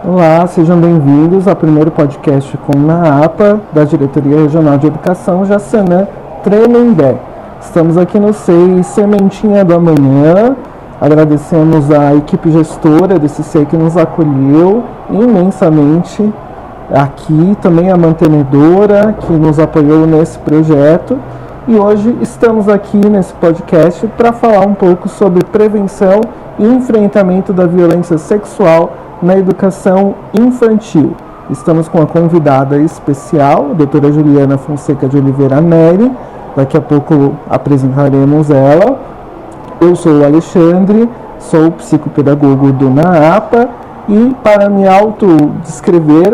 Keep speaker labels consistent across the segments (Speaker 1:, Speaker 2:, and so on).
Speaker 1: Olá, sejam bem-vindos ao primeiro podcast com NAAPA, da Diretoria Regional de Educação, Jaçanã, Tremembé. Estamos aqui no SEI Sementinha do Amanhã. Agradecemos a equipe gestora desse SEI que nos acolheu imensamente aqui, também a mantenedora que nos apoiou nesse projeto. E hoje estamos aqui nesse podcast para falar um pouco sobre prevenção e enfrentamento da violência sexual na educação infantil. Estamos com a convidada especial, a doutora Juliana Fonseca de Oliveira Neri. Daqui a pouco apresentaremos ela. Eu sou o Alexandre, sou psicopedagogo do NAAPA e para me autodescrever,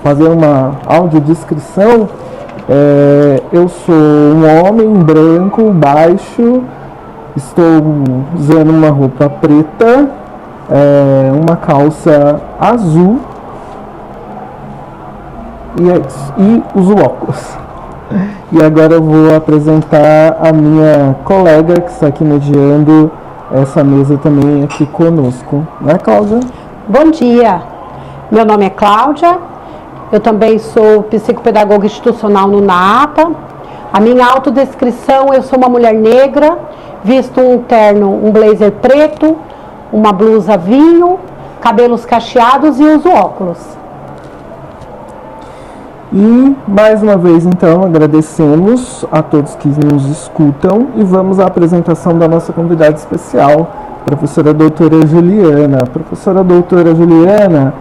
Speaker 1: fazer uma audiodescrição, eu sou um homem branco, baixo, estou usando uma roupa preta, uma calça azul e uso óculos. E agora eu vou apresentar a minha colega que está aqui mediando essa mesa também aqui conosco. Né, Cláudia?
Speaker 2: Bom dia, meu nome é Cláudia, eu também sou psicopedagoga institucional no NAAPA. A minha autodescrição, eu sou uma mulher negra, visto um terno, um blazer preto, uma blusa vinho, cabelos cacheados e uso óculos.
Speaker 1: E mais uma vez então agradecemos a todos que nos escutam e vamos à apresentação da nossa convidada especial, professora doutora Juliana. A professora doutora Juliana,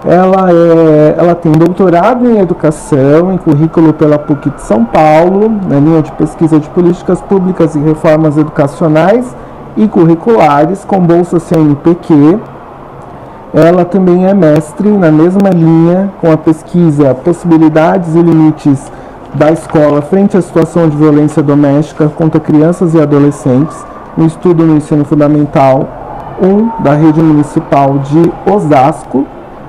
Speaker 1: ela tem doutorado em educação, em currículo pela PUC de São Paulo, na linha de pesquisa de políticas públicas e reformas educacionais e curriculares, com bolsa CNPq. Ela também é mestre na mesma linha, com a pesquisa Possibilidades e Limites da Escola frente à situação de violência doméstica contra crianças e adolescentes, no estudo no ensino fundamental 1 da rede municipal de Osasco.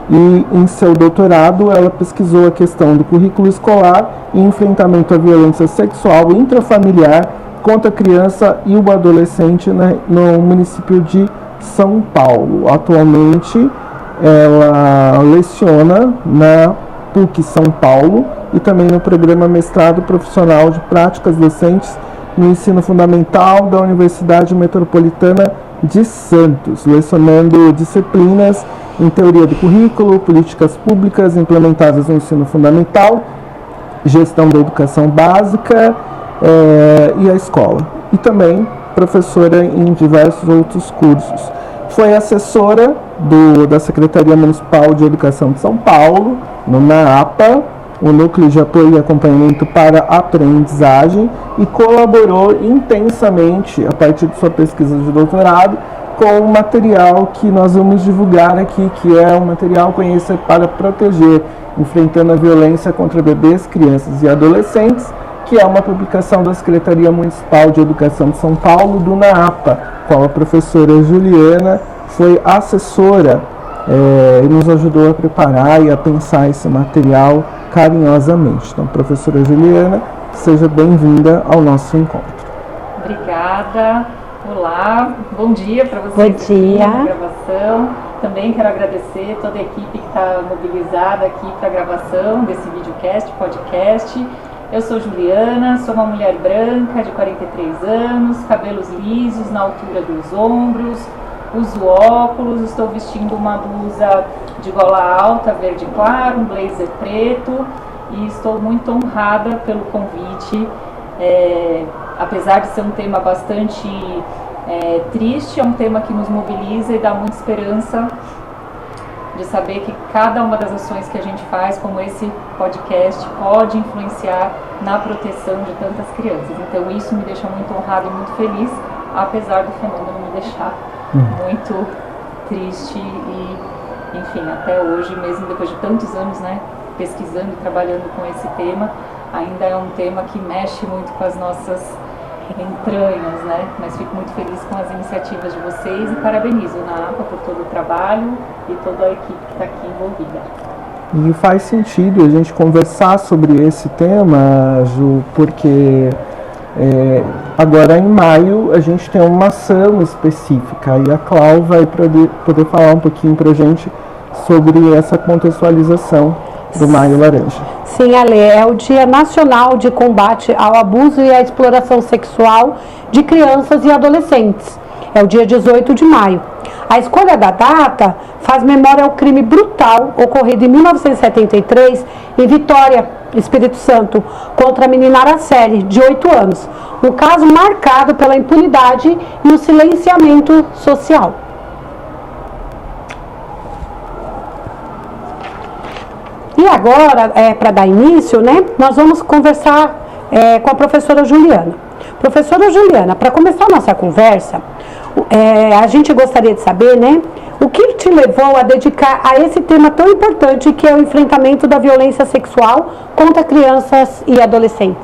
Speaker 1: E em seu doutorado ela pesquisou a questão do currículo escolar e enfrentamento à violência sexual intrafamiliar contra a criança e o adolescente no município de São Paulo. Atualmente ela leciona na PUC São Paulo e também no programa Mestrado Profissional de Práticas Docentes no Ensino Fundamental da Universidade Metropolitana de Santos, lecionando disciplinas em Teoria do Currículo, Políticas Públicas implementadas no Ensino Fundamental, Gestão da Educação Básica e a Escola. E também professora em diversos outros cursos. Foi assessora da Secretaria Municipal de Educação de São Paulo, no NAAPA, o Núcleo de Apoio e Acompanhamento para a Aprendizagem, e colaborou intensamente, a partir de sua pesquisa de doutorado, com o material que nós vamos divulgar aqui, que é o material Conhecer para Proteger, enfrentando a violência contra bebês, crianças e adolescentes, que é uma publicação da Secretaria Municipal de Educação de São Paulo, do NAAPA, qual a professora Juliana foi assessora e nos ajudou a preparar e a pensar esse material carinhosamente. Então, professora Juliana, seja bem-vinda ao nosso encontro.
Speaker 3: Obrigada. Olá, bom dia para vocês.
Speaker 2: Bom dia.
Speaker 3: Na gravação. Também quero agradecer toda a equipe que está mobilizada aqui para a gravação desse videocast, podcast. Eu sou Juliana, sou uma mulher branca de 43 anos, cabelos lisos na altura dos ombros, uso óculos, estou vestindo uma blusa de gola alta, verde claro, um blazer preto e estou muito honrada pelo convite. Apesar de ser um tema bastante triste, é um tema que nos mobiliza e dá muita esperança de saber que cada uma das ações que a gente faz, como esse podcast, pode influenciar na proteção de tantas crianças. Então isso me deixa muito honrada e muito feliz, apesar do fenômeno me deixar muito triste e, enfim, até hoje, mesmo depois de tantos anos, né, pesquisando e trabalhando com esse tema, ainda é um tema que mexe muito com as nossas entranhas, né? Mas fico muito feliz com as iniciativas de vocês e parabenizo a NAAPA por todo o trabalho e toda a equipe que está aqui envolvida.
Speaker 1: E faz sentido a gente conversar sobre esse tema, Ju, porque agora em maio a gente tem uma ação específica e a Clau vai poder falar um pouquinho para a gente sobre essa contextualização do Maio Laranja.
Speaker 2: Sim, Ale, é o Dia Nacional de Combate ao Abuso e à Exploração Sexual de Crianças e Adolescentes. É o dia 18 de maio. A escolha da data faz memória ao crime brutal ocorrido em 1973 em Vitória, Espírito Santo, contra a menina Araceli, de 8 anos. Um caso marcado pela impunidade e o silenciamento social. E agora, para dar início, né, nós vamos conversar com a professora Juliana. Professora Juliana, para começar a nossa conversa, a gente gostaria de saber, né, o que te levou a dedicar a esse tema tão importante que é o enfrentamento da violência sexual contra crianças e adolescentes?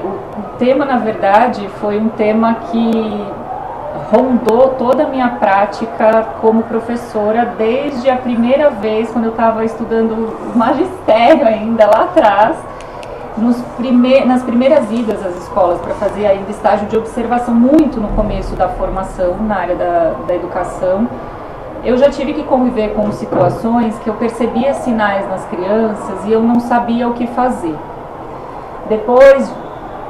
Speaker 3: O tema, na verdade, foi um tema que rondou toda a minha prática como professora desde a primeira vez, quando eu estava estudando magistério ainda lá atrás, nas primeiras idas às escolas para fazer ainda estágio de observação, muito no começo da formação na área da educação. Eu já tive que conviver com situações que eu percebia sinais nas crianças e eu não sabia o que fazer. Depois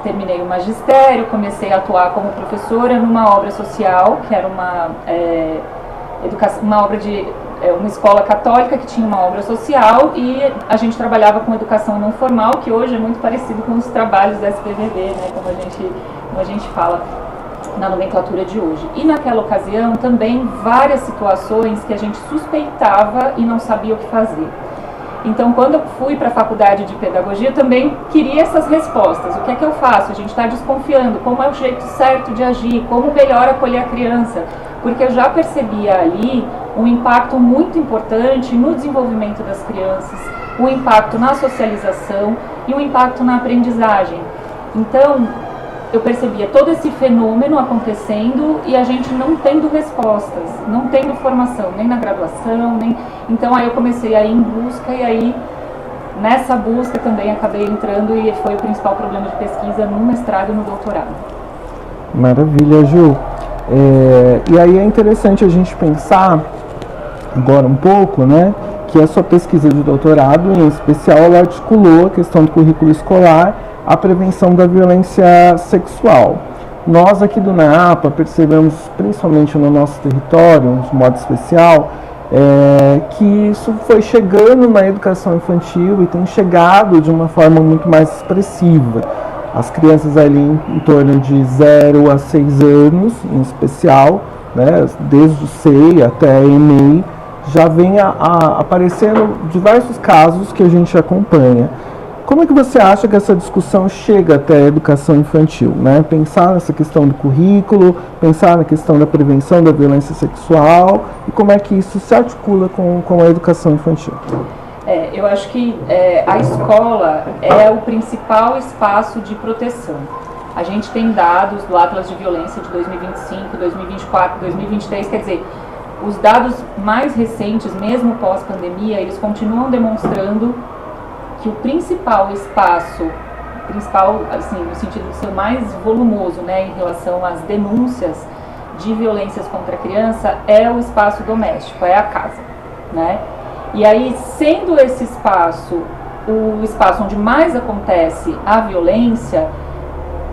Speaker 3: terminei o magistério, comecei a atuar como professora numa obra social, que era uma obra de uma escola católica que tinha uma obra social, e a gente trabalhava com educação não formal, que hoje é muito parecido com os trabalhos da SPVD, né, como a gente fala na nomenclatura de hoje. E naquela ocasião também várias situações que a gente suspeitava e não sabia o que fazer. Então, quando eu fui para a faculdade de pedagogia, eu também queria essas respostas. O que é que eu faço? A gente está desconfiando. Como é o jeito certo de agir? Como melhor acolher a criança? Porque eu já percebia ali um impacto muito importante no desenvolvimento das crianças, um impacto na socialização e um impacto na aprendizagem. Então, eu percebia todo esse fenômeno acontecendo e a gente não tendo respostas, não tendo formação, nem na graduação, nem... Então aí eu comecei a ir em busca e aí nessa busca também acabei entrando e foi o principal problema de pesquisa no mestrado e no doutorado.
Speaker 1: Maravilha, Ju. E aí é interessante a gente pensar agora um pouco, né, que a sua pesquisa de doutorado, em especial, ela articulou a questão do currículo escolar, a prevenção da violência sexual. Nós aqui do NAAPA percebemos, principalmente no nosso território, de modo especial, que isso foi chegando na educação infantil e tem chegado de uma forma muito mais expressiva. As crianças ali em torno de 0 a 6 anos, em especial, né, desde o SEI até a EMEI, já vem aparecendo diversos casos que a gente acompanha. Como é que você acha que essa discussão chega até a educação infantil, né? Pensar nessa questão do currículo, pensar na questão da prevenção da violência sexual e como é que isso se articula com a educação infantil?
Speaker 3: Eu acho que a escola é o principal espaço de proteção. A gente tem dados do Atlas de Violência de 2025, 2024, 2023, quer dizer, os dados mais recentes, mesmo pós-pandemia, eles continuam demonstrando que o principal espaço, assim, no sentido de ser mais volumoso, né, em relação às denúncias de violências contra a criança, é o espaço doméstico, é a casa, né? E aí, sendo esse espaço o espaço onde mais acontece a violência,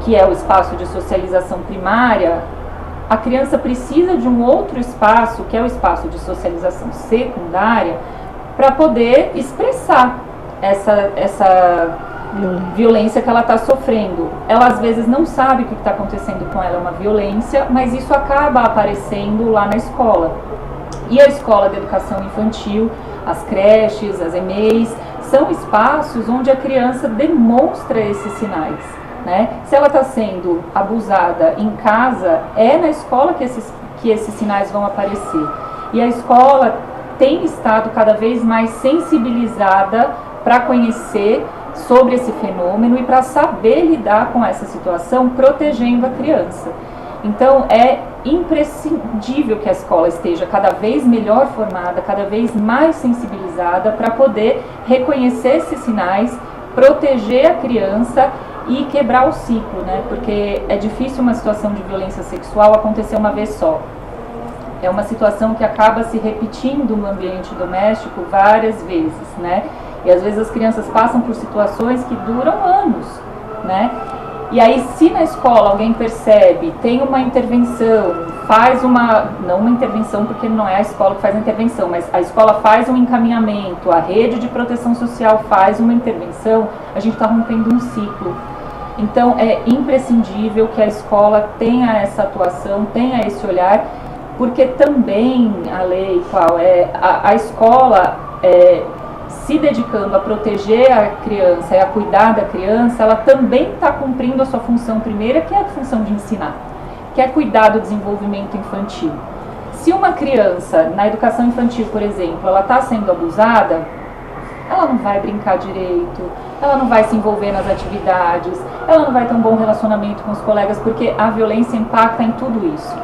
Speaker 3: que é o espaço de socialização primária, a criança precisa de um outro espaço, que é o espaço de socialização secundária, para poder expressar essa violência que ela está sofrendo. Ela às vezes não sabe que o que está acontecendo com ela é uma violência, mas isso acaba aparecendo lá na escola. E a escola de educação infantil, as creches, as EMEIs, são espaços onde a criança demonstra esses sinais, né? Se ela está sendo abusada em casa, é na escola que esses sinais vão aparecer. E a escola tem estado cada vez mais sensibilizada para conhecer sobre esse fenômeno e para saber lidar com essa situação, protegendo a criança. Então, é imprescindível que a escola esteja cada vez melhor formada, cada vez mais sensibilizada para poder reconhecer esses sinais, proteger a criança e quebrar o ciclo, né? Porque é difícil uma situação de violência sexual acontecer uma vez só. É uma situação que acaba se repetindo no ambiente doméstico várias vezes, né? E às vezes as crianças passam por situações que duram anos, né? E aí, se na escola alguém percebe, tem uma intervenção, não uma intervenção porque não é a escola que faz a intervenção, mas a escola faz um encaminhamento, a rede de proteção social faz uma intervenção, a gente está rompendo um ciclo. Então, é imprescindível que a escola tenha essa atuação, tenha esse olhar, porque também a lei, a escola se dedicando a proteger a criança e a cuidar da criança, ela também está cumprindo a sua função primeira, que é a função de ensinar, que é cuidar do desenvolvimento infantil. Se uma criança, na educação infantil, por exemplo, ela está sendo abusada, ela não vai brincar direito, ela não vai se envolver nas atividades, ela não vai ter um bom relacionamento com os colegas, porque a violência impacta em tudo isso,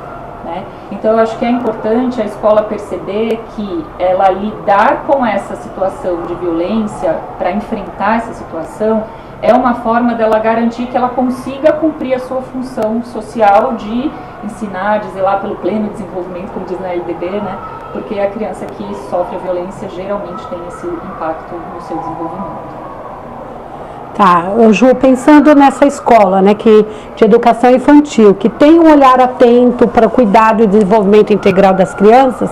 Speaker 3: né? Então eu acho que é importante a escola perceber que ela lidar com essa situação de violência, para enfrentar essa situação, é uma forma dela garantir que ela consiga cumprir a sua função social de ensinar, de zelar pelo pleno desenvolvimento, como diz na LDB, né? Porque a criança que sofre a violência geralmente tem esse impacto no seu desenvolvimento.
Speaker 2: Tá, Ju, pensando nessa escola, né, de educação infantil, que tem um olhar atento para o cuidado e desenvolvimento integral das crianças,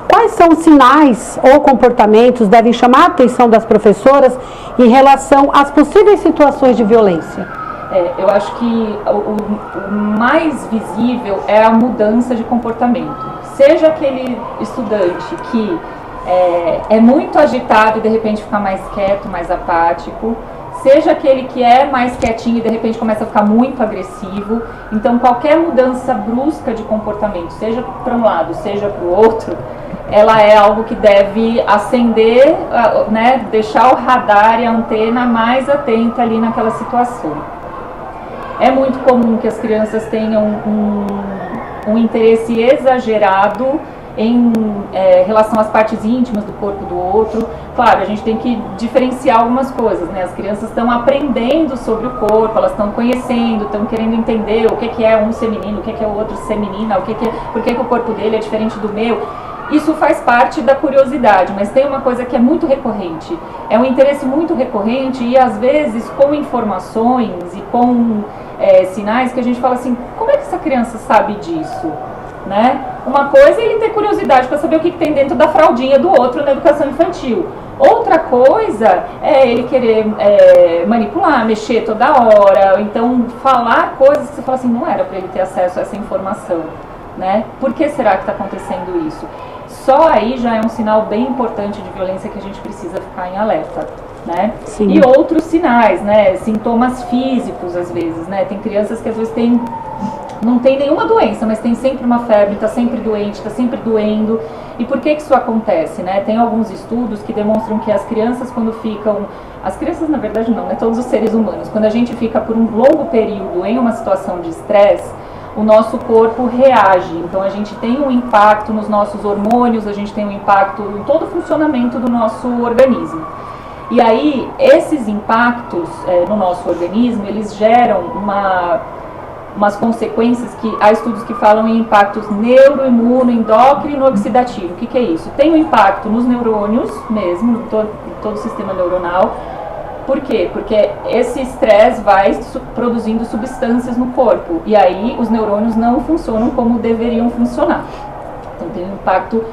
Speaker 2: quais são os sinais ou comportamentos que devem chamar a atenção das professoras em relação às possíveis situações de violência?
Speaker 3: Eu acho que o mais visível é a mudança de comportamento. Seja aquele estudante que é muito agitado e de repente fica mais quieto, mais apático, seja aquele que é mais quietinho e de repente começa a ficar muito agressivo. Então qualquer mudança brusca de comportamento, seja para um lado, seja para o outro, ela é algo que deve acender, né, deixar o radar e a antena mais atenta ali naquela situação. É muito comum que as crianças tenham um interesse exagerado em relação às partes íntimas do corpo do outro. Claro, a gente tem que diferenciar algumas coisas, né? As crianças estão aprendendo sobre o corpo, elas estão conhecendo, estão querendo entender o que é um ser menino, o que é o outro ser menina, por que o corpo dele é diferente do meu. Isso faz parte da curiosidade, mas tem uma coisa que é muito recorrente. É um interesse muito recorrente e às vezes com informações e com sinais que a gente fala assim, como é que essa criança sabe disso? Né? Uma coisa é ele ter curiosidade para saber o que tem dentro da fraldinha do outro na educação infantil. Outra coisa é ele querer manipular, mexer toda hora, ou então falar coisas que você fala assim, não era para ele ter acesso a essa informação, né? Por que será que está acontecendo isso? Só aí já é um sinal bem importante de violência que a gente precisa ficar em alerta, né?
Speaker 2: Sim.
Speaker 3: E outros sinais, né? Sintomas físicos às vezes, né? Tem crianças que às vezes não tem nenhuma doença, mas tem sempre uma febre, está sempre doente, está sempre doendo. E por que isso acontece, né? Tem alguns estudos que demonstram que as crianças quando ficam... As crianças na verdade não, né? Todos os seres humanos. Quando a gente fica por um longo período em uma situação de estresse, o nosso corpo reage. Então a gente tem um impacto nos nossos hormônios, a gente tem um impacto em todo o funcionamento do nosso organismo. E aí, esses impactos no nosso organismo, eles geram umas consequências que há estudos que falam em impactos neuroimuno, endócrino, oxidativo. O que é isso? Tem um impacto nos neurônios mesmo, em todo o sistema neuronal. Por quê? Porque esse estresse vai produzindo substâncias no corpo e aí os neurônios não funcionam como deveriam funcionar. Então tem um impacto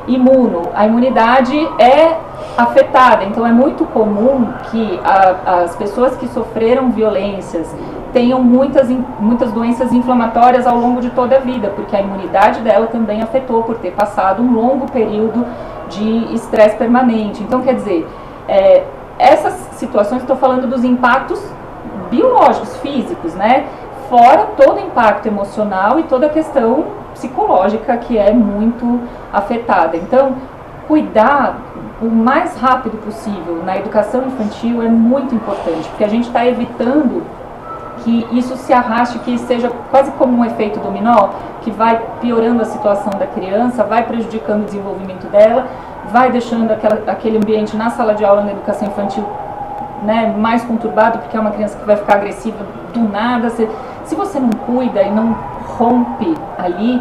Speaker 3: imuno. A imunidade é afetada, então é muito comum que as pessoas que sofreram violências tenham muitas doenças inflamatórias ao longo de toda a vida, porque a imunidade dela também afetou por ter passado um longo período de estresse permanente. Então, quer dizer, essas situações, estou falando dos impactos biológicos, físicos, né? Fora todo o impacto emocional e toda a questão psicológica que é muito afetada. Então, cuidar o mais rápido possível na educação infantil é muito importante, porque a gente está evitando que isso se arraste, que seja quase como um efeito dominó, que vai piorando a situação da criança, vai prejudicando o desenvolvimento dela, vai deixando aquele ambiente na sala de aula na educação infantil, né, mais conturbado, porque é uma criança que vai ficar agressiva do nada. Se você não cuida e não rompe ali,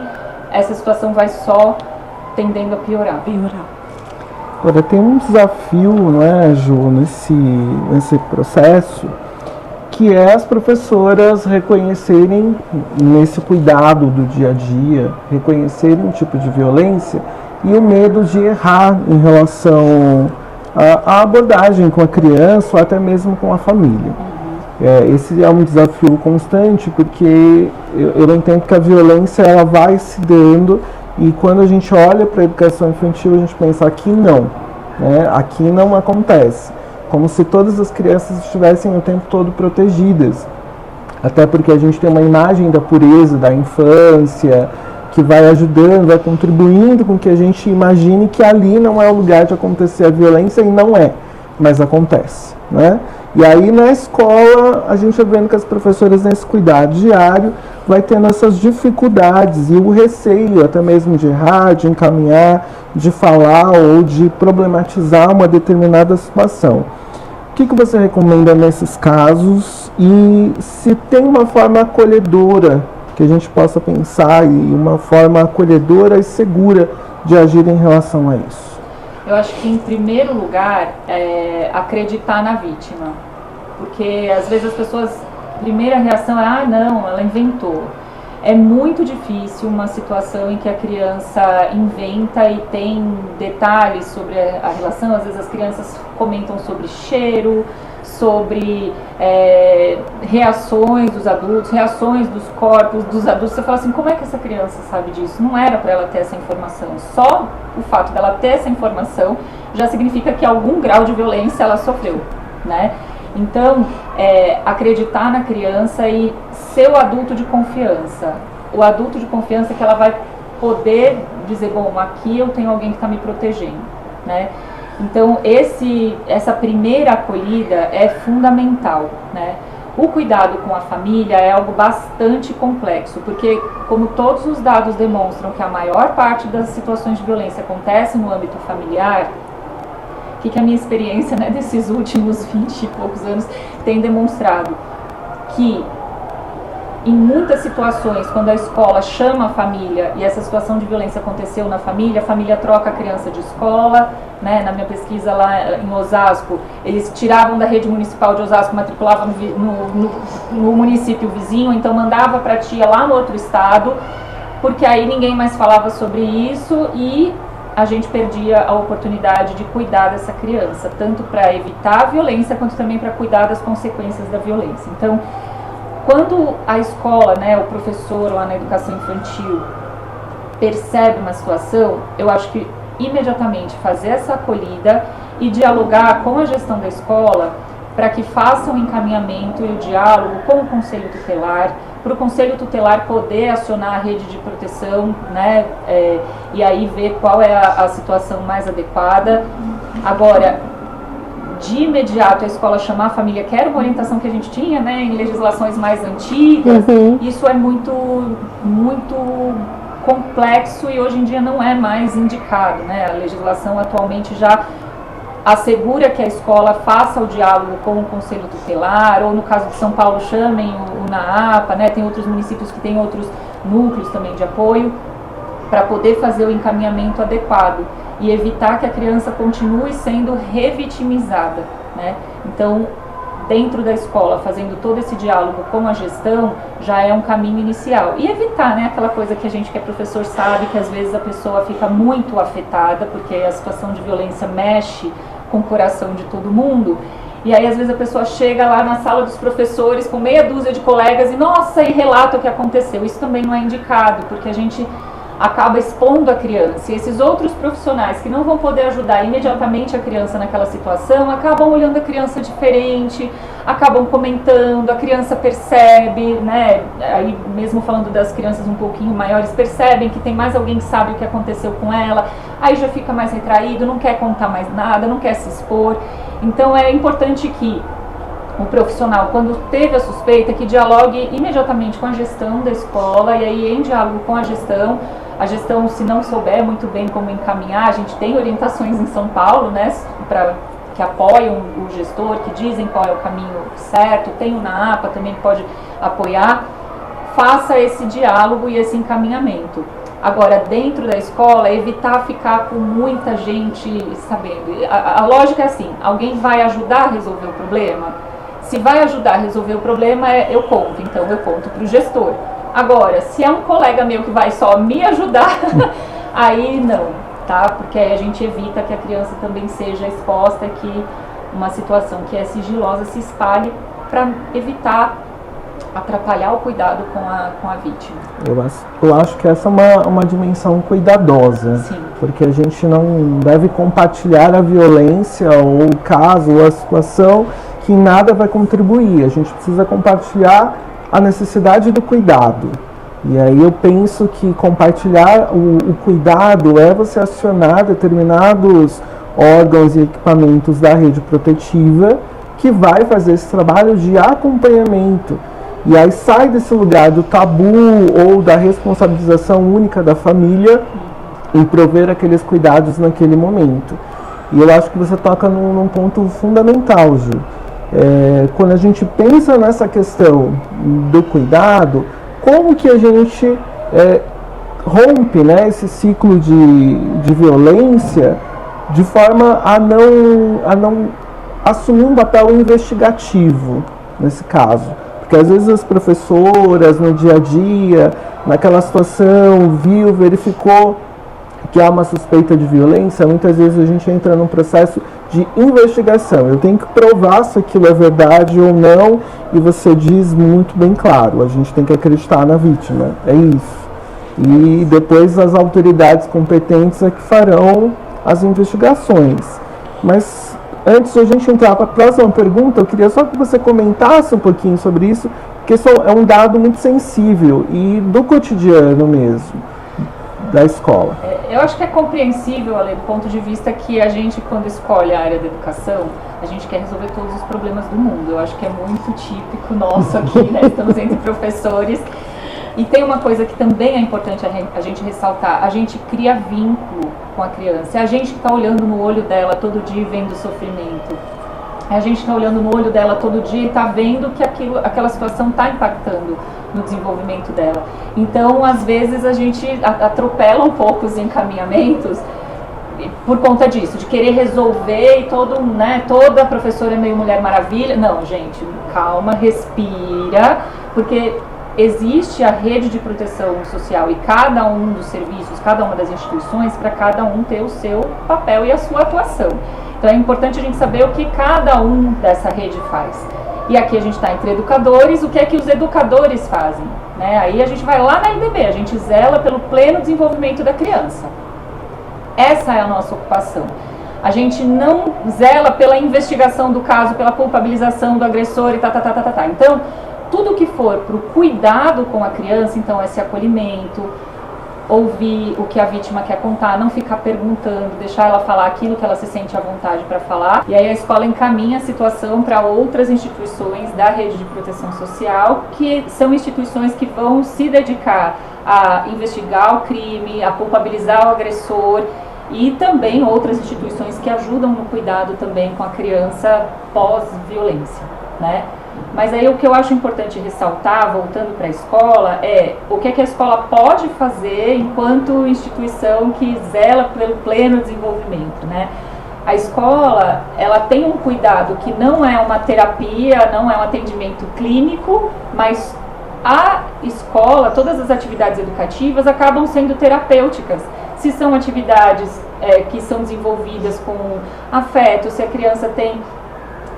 Speaker 3: essa situação vai só tendendo a piorar.
Speaker 1: Agora, tem um desafio, não é, Ju, nesse processo, que é as professoras reconhecerem, nesse cuidado do dia a dia, reconhecerem um tipo de violência e o medo de errar em relação à abordagem com a criança ou até mesmo com a família. Esse é um desafio constante, porque eu entendo que a violência ela vai se dando, e quando a gente olha para a educação infantil, a gente pensa, aqui não, né? Aqui não acontece. Como se todas as crianças estivessem o tempo todo protegidas. Até porque a gente tem uma imagem da pureza da infância, que vai ajudando, vai contribuindo com que a gente imagine que ali não é o lugar de acontecer a violência, e não é, mas acontece, né? E aí na escola a gente vai vendo que as professoras nesse cuidado diário vai tendo essas dificuldades e o receio até mesmo de errar, de encaminhar, de falar ou de problematizar uma determinada situação. O que você recomenda nesses casos, e se tem uma forma acolhedora que a gente possa pensar, e uma forma acolhedora e segura de agir em relação a isso?
Speaker 3: Eu acho que, em primeiro lugar, acreditar na vítima. Porque, às vezes, as pessoas, a primeira reação é, não, ela inventou. É muito difícil uma situação em que a criança inventa e tem detalhes sobre a relação. Às vezes, as crianças comentam sobre cheiro, sobre reações dos adultos, reações dos corpos dos adultos. Você fala assim, como é que essa criança sabe disso? Não era para ela ter essa informação. Só o fato dela ter essa informação já significa que algum grau de violência ela sofreu, né? Então, acreditar na criança e ser o adulto de confiança. O adulto de confiança que ela vai poder dizer, bom, aqui eu tenho alguém que está me protegendo, né? Então, essa primeira acolhida é fundamental, né? O cuidado com a família é algo bastante complexo, porque, como todos os dados demonstram que a maior parte das situações de violência acontece no âmbito familiar, o que a minha experiência, né, desses últimos 20 e poucos anos tem demonstrado? Que em muitas situações, quando a escola chama a família e essa situação de violência aconteceu na família, a família troca a criança de escola, né? Na minha lá em Osasco, eles tiravam da rede municipal de Osasco, matriculavam no município vizinho, então mandava para a tia lá no outro estado, porque aí ninguém mais falava sobre isso e a gente perdia a oportunidade de cuidar dessa criança, tanto para evitar a violência, quanto também para cuidar das consequências da violência. Então, quando a escola, né, o professor lá na educação infantil percebe uma situação, eu acho que imediatamente fazer essa acolhida e dialogar com a gestão da escola para que faça um encaminhamento e o diálogo com o conselho tutelar, para o conselho tutelar poder acionar a rede de proteção, né, e aí ver qual é a situação mais adequada. Agora, de imediato a escola chamar a família, que era uma orientação que a gente tinha, né, em legislações mais antigas, isso é muito complexo e hoje em dia não é mais indicado, né? A legislação atualmente já assegura que a escola faça o diálogo com o conselho tutelar, ou no caso de São Paulo chamem o NAAPA, né? Tem outros municípios que têm outros núcleos também de apoio, para poder fazer o encaminhamento adequado e evitar que a criança continue sendo revitimizada, né? Então, dentro da escola, fazendo todo esse diálogo com a gestão, já é um caminho inicial. E evitar, né, aquela coisa que a gente que é professor sabe, que às vezes a pessoa fica muito afetada, porque a situação de violência mexe com o coração de todo mundo, e aí às vezes a pessoa chega lá na sala dos professores com meia dúzia de colegas e, nossa, e relata o que aconteceu. Isso também não é indicado, porque a gente acaba expondo a criança, e esses outros profissionais que não vão poder ajudar imediatamente a criança naquela situação, acabam olhando a criança diferente, acabam comentando, a criança percebe, né, aí mesmo falando das crianças um pouquinho maiores, percebem que tem mais alguém que sabe o que aconteceu com ela, aí já fica mais retraído, não quer contar mais nada, não quer se expor. Então é importante que o profissional, quando teve a suspeita, que dialogue imediatamente com a gestão da escola, e aí em diálogo com a gestão, se não souber muito bem como encaminhar, a gente tem orientações em São Paulo, né, que apoiam o gestor, que dizem qual é o caminho certo, tem o NAAPA também que pode apoiar, faça esse diálogo e esse encaminhamento. Agora, dentro da escola, evitar ficar com muita gente sabendo. A lógica é assim, alguém vai ajudar a resolver o problema? Se vai ajudar a resolver o problema, eu conto. Então, eu conto para o gestor. Agora, se é um colega meu que vai só me ajudar, aí não, tá? Porque aí a gente evita que a criança também seja exposta, que uma situação que é sigilosa se espalhe, para evitar atrapalhar o cuidado com a vítima.
Speaker 1: Eu acho que essa é uma dimensão cuidadosa.
Speaker 3: Sim.
Speaker 1: Porque a gente não deve compartilhar a violência ou o caso ou a situação que em nada vai contribuir. A gente precisa compartilhar a necessidade do cuidado. E aí eu penso que compartilhar o cuidado é você acionar determinados órgãos e equipamentos da rede protetiva que vai fazer esse trabalho de acompanhamento. E aí sai desse lugar do tabu ou da responsabilização única da família em prover aqueles cuidados naquele momento. E eu acho que você toca num ponto fundamental, Ju. Quando a gente pensa nessa questão do cuidado, como que a gente rompe, né, esse ciclo de violência de forma a não assumir um papel investigativo nesse caso? Porque às vezes as professoras no dia a dia, naquela situação, verificou que há uma suspeita de violência, muitas vezes a gente entra num processo de investigação. Eu tenho que provar se aquilo é verdade ou não, e você diz muito bem claro, a gente tem que acreditar na vítima, é isso. E depois as autoridades competentes é que farão as investigações. Mas antes de a gente entrar para a próxima pergunta, eu queria só que você comentasse um pouquinho sobre isso, porque isso é um dado muito sensível e do cotidiano mesmo, da escola.
Speaker 3: Eu acho que é compreensível, Ale, do ponto de vista que a gente, quando escolhe a área da educação, a gente quer resolver todos os problemas do mundo. Eu acho que é muito típico nosso aqui, né? Estamos entre professores. E tem uma coisa que também é importante a gente ressaltar: a gente cria vínculo com a criança. É a gente que está olhando no olho dela todo dia e vendo o sofrimento. É a gente que está olhando no olho dela todo dia e está vendo que aquela situação está impactando no desenvolvimento dela. Então, às vezes, a gente atropela um pouco os encaminhamentos por conta disso, de querer resolver e toda professora é meio Mulher Maravilha. Não, gente, calma, respira, porque existe a rede de proteção social e cada um dos serviços, cada uma das instituições, para cada um ter o seu papel e a sua atuação. Então é importante a gente saber o que cada um dessa rede faz. E aqui a gente está entre educadores, o que é que os educadores fazem? Né? Aí a gente vai lá na LDB, a gente zela pelo pleno desenvolvimento da criança. Essa é a nossa ocupação. A gente não zela pela investigação do caso, pela culpabilização do agressor e tá. Então, tudo que for para o cuidado com a criança, então esse acolhimento, ouvir o que a vítima quer contar, não ficar perguntando, deixar ela falar aquilo que ela se sente à vontade para falar. E aí a escola encaminha a situação para outras instituições da rede de proteção social, que são instituições que vão se dedicar a investigar o crime, a culpabilizar o agressor, e também outras instituições que ajudam no cuidado também com a criança pós-violência, né? Mas aí o que eu acho importante ressaltar, voltando para a escola, é o que a escola pode fazer enquanto instituição que zela pelo pleno desenvolvimento, né? A escola, ela tem um cuidado que não é uma terapia, não é um atendimento clínico, mas a escola, todas as atividades educativas acabam sendo terapêuticas. Se são atividades que são desenvolvidas com afeto, se a criança tem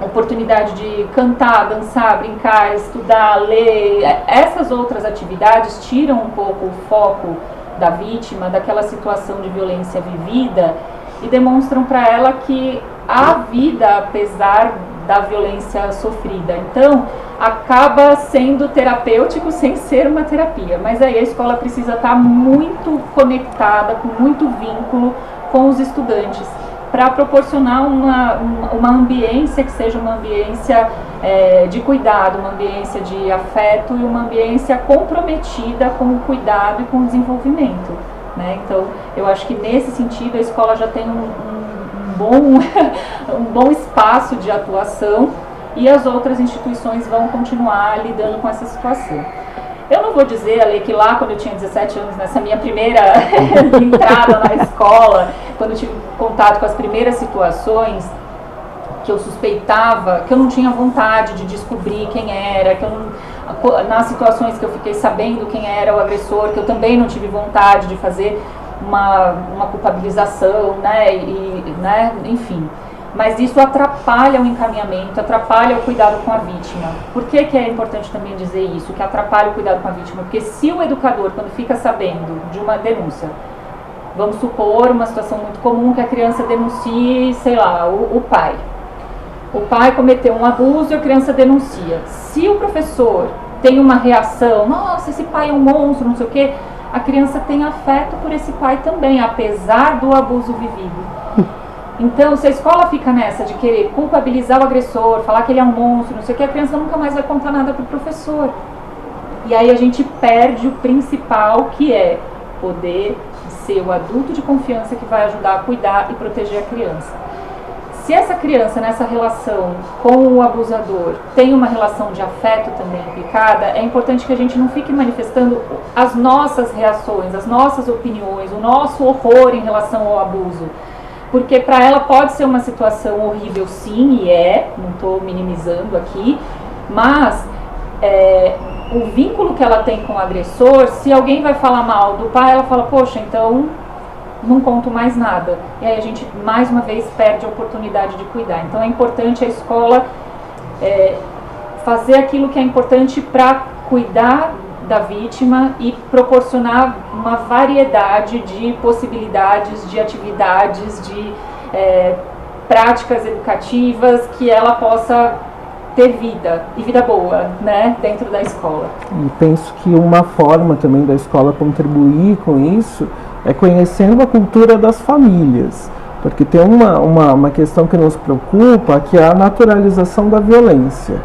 Speaker 3: oportunidade de cantar, dançar, brincar, estudar, ler, essas outras atividades tiram um pouco o foco da vítima, daquela situação de violência vivida, e demonstram para ela que há vida apesar da violência sofrida. Então, acaba sendo terapêutico sem ser uma terapia, mas aí a escola precisa estar muito conectada, com muito vínculo com os estudantes, para proporcionar uma ambiência que seja uma ambiência de cuidado, uma ambiência de afeto e uma ambiência comprometida com o cuidado e com o desenvolvimento, né? Então, eu acho que nesse sentido a escola já tem um bom espaço de atuação, e as outras instituições vão continuar lidando com essa situação. Eu não vou dizer, Ale, que lá quando eu tinha 17 anos, nessa minha primeira entrada na escola, quando eu tive contato com as primeiras situações, que eu suspeitava, que eu não tinha vontade de descobrir quem era, que eu não, nas situações que eu fiquei sabendo quem era o agressor, que eu também não tive vontade de fazer uma culpabilização, né, enfim. Mas isso atrapalha o encaminhamento, atrapalha o cuidado com a vítima. Por que é importante também dizer isso, que atrapalha o cuidado com a vítima? Porque se o educador, quando fica sabendo de uma denúncia, vamos supor uma situação muito comum que a criança denuncie, sei lá, o pai. O pai cometeu um abuso e a criança denuncia. Se o professor tem uma reação, nossa, esse pai é um monstro, não sei o quê, a criança tem afeto por esse pai também, apesar do abuso vivido. Então, se a escola fica nessa de querer culpabilizar o agressor, falar que ele é um monstro, não sei o que, a criança nunca mais vai contar nada para o professor. E aí a gente perde o principal, que é poder ser o adulto de confiança que vai ajudar a cuidar e proteger a criança. Se essa criança, nessa relação com o abusador, tem uma relação de afeto também implicada, é importante que a gente não fique manifestando as nossas reações, as nossas opiniões, o nosso horror em relação ao abuso. Porque para ela pode ser uma situação horrível, sim, e não estou minimizando aqui, mas o vínculo que ela tem com o agressor, se alguém vai falar mal do pai, ela fala, poxa, então não conto mais nada. E aí a gente, mais uma vez, perde a oportunidade de cuidar. Então é importante a escola fazer aquilo que é importante para cuidar da vítima e proporcionar uma variedade de possibilidades, de atividades, de práticas educativas que ela possa ter vida, e vida boa, né, dentro da escola.
Speaker 1: E penso que uma forma também da escola contribuir com isso é conhecendo a cultura das famílias, porque tem uma questão que nos preocupa, que é a naturalização da violência.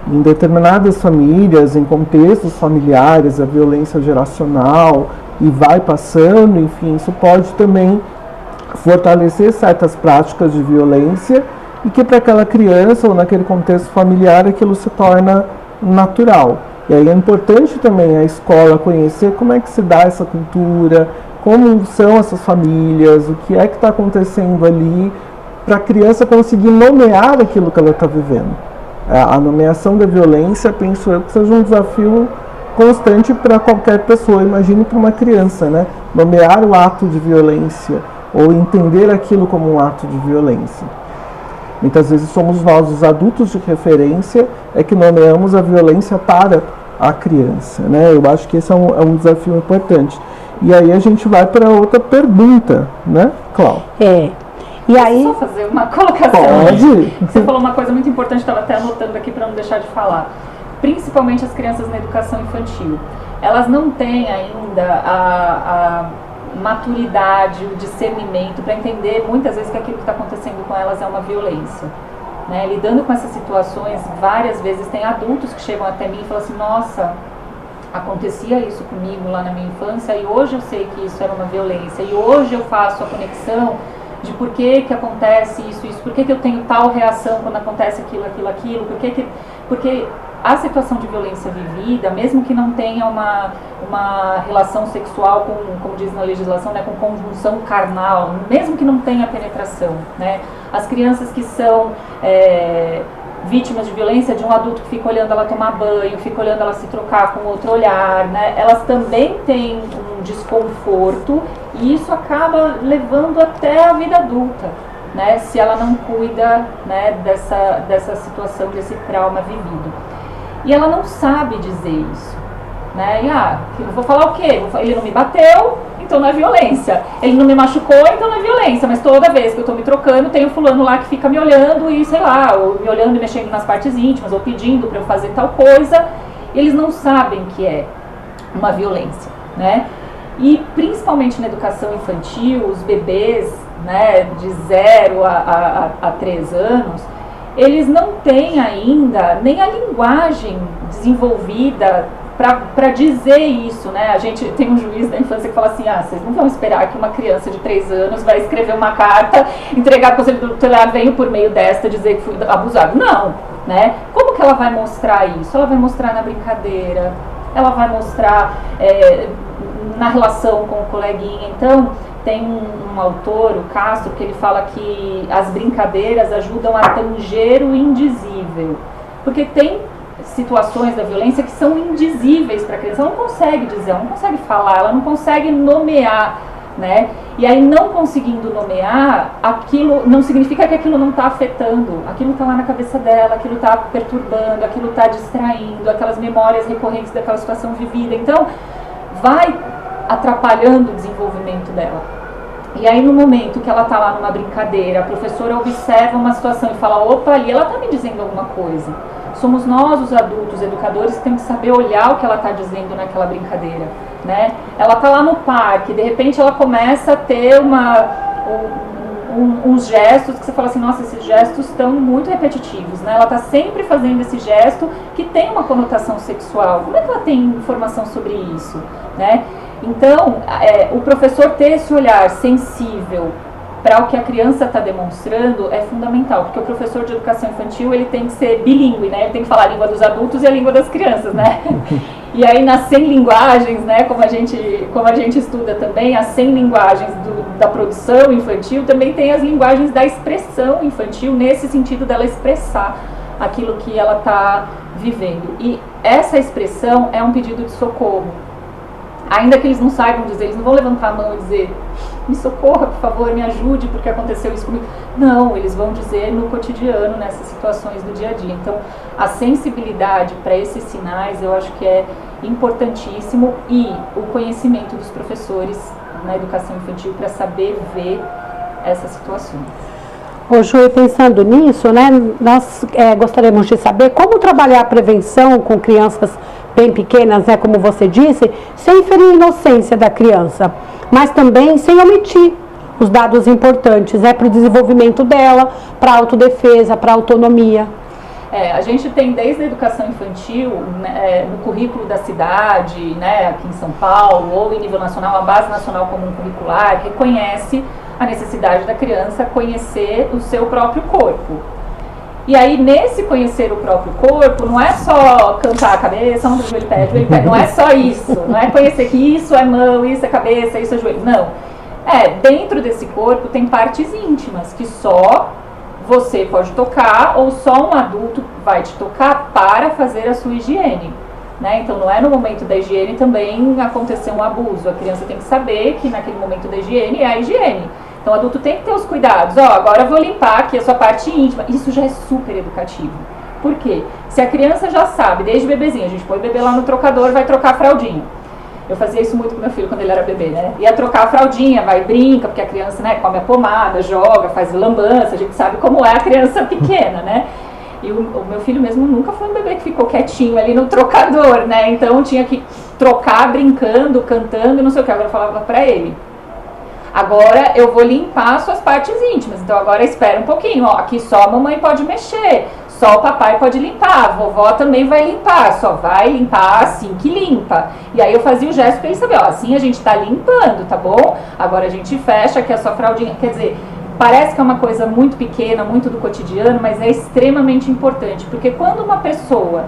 Speaker 1: Em determinadas famílias, em contextos familiares, a violência geracional e vai passando, enfim, isso pode também fortalecer certas práticas de violência e que para aquela criança ou naquele contexto familiar aquilo se torna natural. E aí é importante também a escola conhecer como é que se dá essa cultura, como são essas famílias, o que é que está acontecendo ali, para a criança conseguir nomear aquilo que ela está vivendo. A nomeação da violência, penso eu, que seja um desafio constante para qualquer pessoa, imagine para uma criança, né? Nomear o ato de violência ou entender aquilo como um ato de violência. Muitas vezes somos nós, os adultos de referência, que nomeamos a violência para a criança, né? Eu acho que esse é um desafio importante. E aí a gente vai para outra pergunta, né, Cláudia?
Speaker 2: E aí...
Speaker 3: Posso só fazer uma colocação?
Speaker 1: Pode.
Speaker 3: Você falou uma coisa muito importante, estava até anotando aqui para não deixar de falar. Principalmente as crianças na educação infantil. Elas não têm ainda a maturidade, o discernimento para entender muitas vezes que aquilo que está acontecendo com elas é uma violência. Né? Lidando com essas situações, várias vezes tem adultos que chegam até mim e falam assim, nossa, acontecia isso comigo lá na minha infância e hoje eu sei que isso era uma violência e hoje eu faço a conexão de por que acontece isso, por que eu tenho tal reação quando acontece aquilo, porque a situação de violência vivida, mesmo que não tenha uma relação sexual com, como diz na legislação, né, com conjunção carnal, mesmo que não tenha penetração, né, as crianças que são vítimas de violência, de um adulto que fica olhando ela tomar banho, fica olhando ela se trocar com outro olhar, né, elas também têm um desconforto e isso acaba levando até a vida adulta, né, se ela não cuida, né, dessa situação, desse trauma vivido. E ela não sabe dizer isso, né, e eu vou falar o quê? Ele não me bateu, então não é violência. Ele não me machucou, então não é violência. Mas toda vez que eu tô me trocando, tem um fulano lá que fica me olhando e, sei lá, ou me olhando e mexendo nas partes íntimas, ou pedindo para eu fazer tal coisa. Eles não sabem que é uma violência, né? E principalmente na educação infantil, os bebês, né, de 0 a 3 anos, eles não têm ainda nem a linguagem desenvolvida para dizer isso, né? A gente tem um juiz da infância que fala assim, vocês não vão esperar que uma criança de 3 anos vai escrever uma carta, entregar para o conselho tutelar, venho por meio desta dizer que fui abusado. Não, né? Como que ela vai mostrar isso? Ela vai mostrar na brincadeira, ela vai mostrar na relação com o coleguinha. Então, tem um autor, o Castro, que ele fala que as brincadeiras ajudam a tanger o indizível. Porque tem situações da violência que são indizíveis para a criança. Ela não consegue dizer, ela não consegue falar, ela não consegue nomear, né? E aí, não conseguindo nomear, aquilo não significa que aquilo não está afetando. Aquilo está lá na cabeça dela, aquilo está perturbando, aquilo está distraindo, aquelas memórias recorrentes daquela situação vivida. Então, vai atrapalhando o desenvolvimento dela. E aí, no momento que ela está lá numa brincadeira, a professora observa uma situação e fala, opa, ali ela está me dizendo alguma coisa. Somos nós, os adultos, educadores, que temos que saber olhar o que ela está dizendo naquela brincadeira, né? Ela está lá no parque, de repente ela começa a ter uns gestos que você fala assim, nossa, esses gestos estão muito repetitivos, né? Ela está sempre fazendo esse gesto que tem uma conotação sexual. Como é que ela tem informação sobre isso, né? Então, o professor ter esse olhar sensível para o que a criança está demonstrando é fundamental, porque o professor de educação infantil ele tem que ser bilíngue, né? Ele tem que falar a língua dos adultos e a língua das crianças, né? E aí nas 100 linguagens, né, como a gente estuda também, as 100 linguagens da produção infantil, também tem as linguagens da expressão infantil, nesse sentido dela expressar aquilo que ela está vivendo. E essa expressão é um pedido de socorro. Ainda que eles não saibam dizer, eles não vão levantar a mão e dizer, me socorra, por favor, me ajude, porque aconteceu isso comigo. Não, eles vão dizer no cotidiano, nessas situações do dia a dia. Então, a sensibilidade para esses sinais, eu acho que é importantíssimo, e o conhecimento dos professores na educação infantil para saber ver essas situações.
Speaker 2: Ô, Ju, pensando nisso, né, nós gostaríamos de saber como trabalhar a prevenção com crianças bem pequenas, né, como você disse, sem ferir a inocência da criança, mas também sem omitir os dados importantes, né, para o desenvolvimento dela, para a autodefesa, para a autonomia.
Speaker 3: A gente tem desde a educação infantil, né, no currículo da cidade, né, aqui em São Paulo, ou em nível nacional, a Base Nacional Comum Curricular reconhece a necessidade da criança conhecer o seu próprio corpo. E aí, nesse conhecer o próprio corpo, não é só cantar a cabeça, ombro, joelho, pé, não é só isso. Não é conhecer que isso é mão, isso é cabeça, isso é joelho. Não. Dentro desse corpo tem partes íntimas que só você pode tocar ou só um adulto vai te tocar para fazer a sua higiene, né? Então, não é no momento da higiene também acontecer um abuso. A criança tem que saber que naquele momento da higiene é a higiene. Então, o adulto tem que ter os cuidados. Agora eu vou limpar aqui a sua parte íntima. Isso já é super educativo. Por quê? Se a criança já sabe, desde bebezinho, a gente põe o bebê lá no trocador, vai trocar a fraldinha. Eu fazia isso muito com meu filho quando ele era bebê, né? Ia trocar a fraldinha, vai e brinca, porque a criança, né, come a pomada, joga, faz lambança, a gente sabe como é a criança pequena, né? E o meu filho mesmo nunca foi um bebê que ficou quietinho ali no trocador, né? Então tinha que trocar brincando, cantando, não sei o que. Agora eu falava pra ele, agora eu vou limpar suas partes íntimas, então agora espera um pouquinho, aqui só a mamãe pode mexer, só o papai pode limpar, a vovó também vai limpar, só vai limpar assim que limpa. E aí eu fazia o gesto pra ele saber, assim a gente tá limpando, tá bom? Agora a gente fecha aqui a sua fraldinha, quer dizer, parece que é uma coisa muito pequena, muito do cotidiano, mas é extremamente importante, porque quando uma pessoa,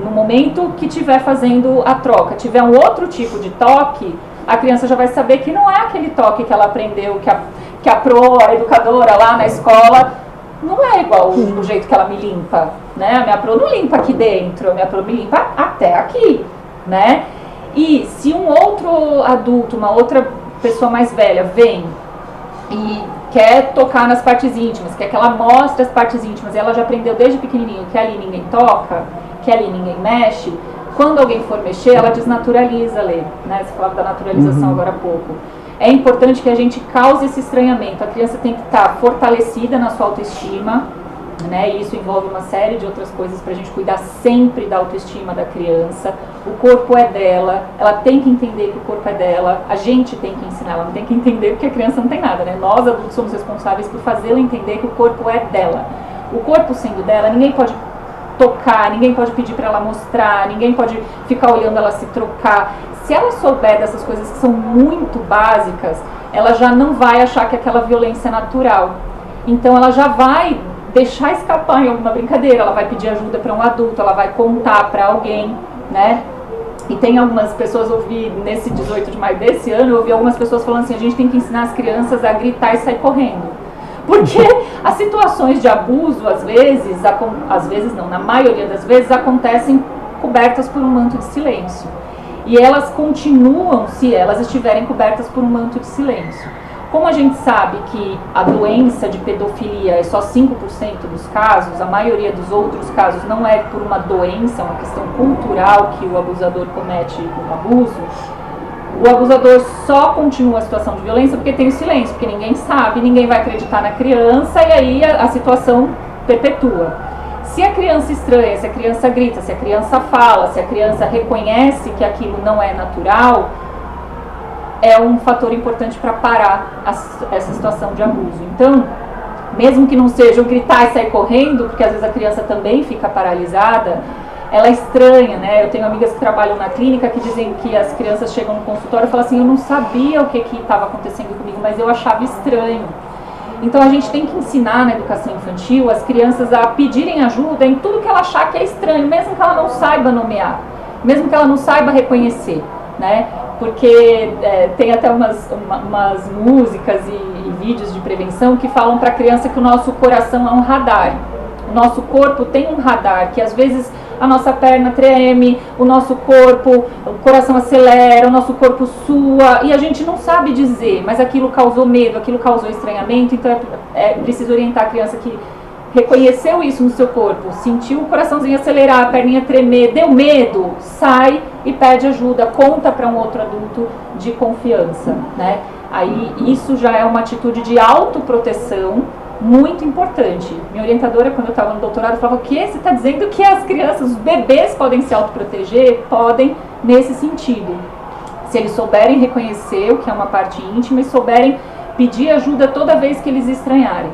Speaker 3: no momento que estiver fazendo a troca, tiver um outro tipo de toque, a criança já vai saber que não é aquele toque que ela aprendeu, que a a educadora lá na escola, não é igual do jeito que ela me limpa, né? A minha pro não limpa aqui dentro, a minha pro me limpa até aqui, né? E se um outro adulto, uma outra pessoa mais velha vem e quer tocar nas partes íntimas, quer que ela mostre as partes íntimas, e ela já aprendeu desde pequenininho que ali ninguém toca, que ali ninguém mexe, quando alguém for mexer, ela desnaturaliza ali, né? Você falava da naturalização agora há pouco. É importante que a gente cause esse estranhamento. A criança tem que estar fortalecida na sua autoestima, né? E isso envolve uma série de outras coisas para a gente cuidar sempre da autoestima da criança. O corpo é dela, ela tem que entender que o corpo é dela, a gente tem que ensinar, ela não tem que entender porque a criança não tem nada, né? Nós adultos somos responsáveis por fazê-la entender que o corpo é dela. O corpo sendo dela, ninguém pode tocar, ninguém pode pedir para ela mostrar, ninguém pode ficar olhando ela se trocar. Se ela souber dessas coisas que são muito básicas, ela já não vai achar que aquela violência é natural. Então ela já vai deixar escapar em alguma brincadeira, ela vai pedir ajuda para um adulto, ela vai contar para alguém, né? E tem algumas pessoas, ouvi nesse 18 de maio desse ano, eu ouvi algumas pessoas falando assim, a gente tem que ensinar as crianças a gritar e sair correndo. Porque as situações de abuso, às vezes não, na maioria das vezes, acontecem cobertas por um manto de silêncio. E elas continuam se elas estiverem cobertas por um manto de silêncio. Como a gente sabe que a doença de pedofilia é só 5% dos casos, a maioria dos outros casos não é por uma doença, é uma questão cultural que o abusador comete o abuso, o abusador só continua a situação de violência porque tem o silêncio, porque ninguém sabe, ninguém vai acreditar na criança e aí a situação perpetua. Se a criança estranha, se a criança grita, se a criança fala, se a criança reconhece que aquilo não é natural, é um fator importante para parar essa situação de abuso. Então, mesmo que não seja o gritar e sair correndo, porque às vezes a criança também fica paralisada, ela é estranha, né? Eu tenho amigas que trabalham na clínica que dizem que as crianças chegam no consultório e falam assim, eu não sabia o que estava acontecendo comigo, mas eu achava estranho. Então a gente tem que ensinar na educação infantil as crianças a pedirem ajuda em tudo que ela achar que é estranho, mesmo que ela não saiba nomear, mesmo que ela não saiba reconhecer, né? Porque tem até umas músicas e vídeos de prevenção que falam para a criança que o nosso coração é um radar. O nosso corpo tem um radar, que às vezes a nossa perna treme, o nosso corpo, o coração acelera, o nosso corpo sua, e a gente não sabe dizer, mas aquilo causou medo, aquilo causou estranhamento, então é preciso orientar a criança que reconheceu isso no seu corpo, sentiu o coraçãozinho acelerar, a perninha tremer, deu medo, sai e pede ajuda, conta para um outro adulto de confiança, né? Aí isso já é uma atitude de autoproteção muito importante. Minha orientadora, quando eu estava no doutorado, falava: o que? Você está dizendo que as crianças, os bebês podem se autoproteger? Podem, nesse sentido. Se eles souberem reconhecer o que é uma parte íntima e souberem pedir ajuda toda vez que eles estranharem.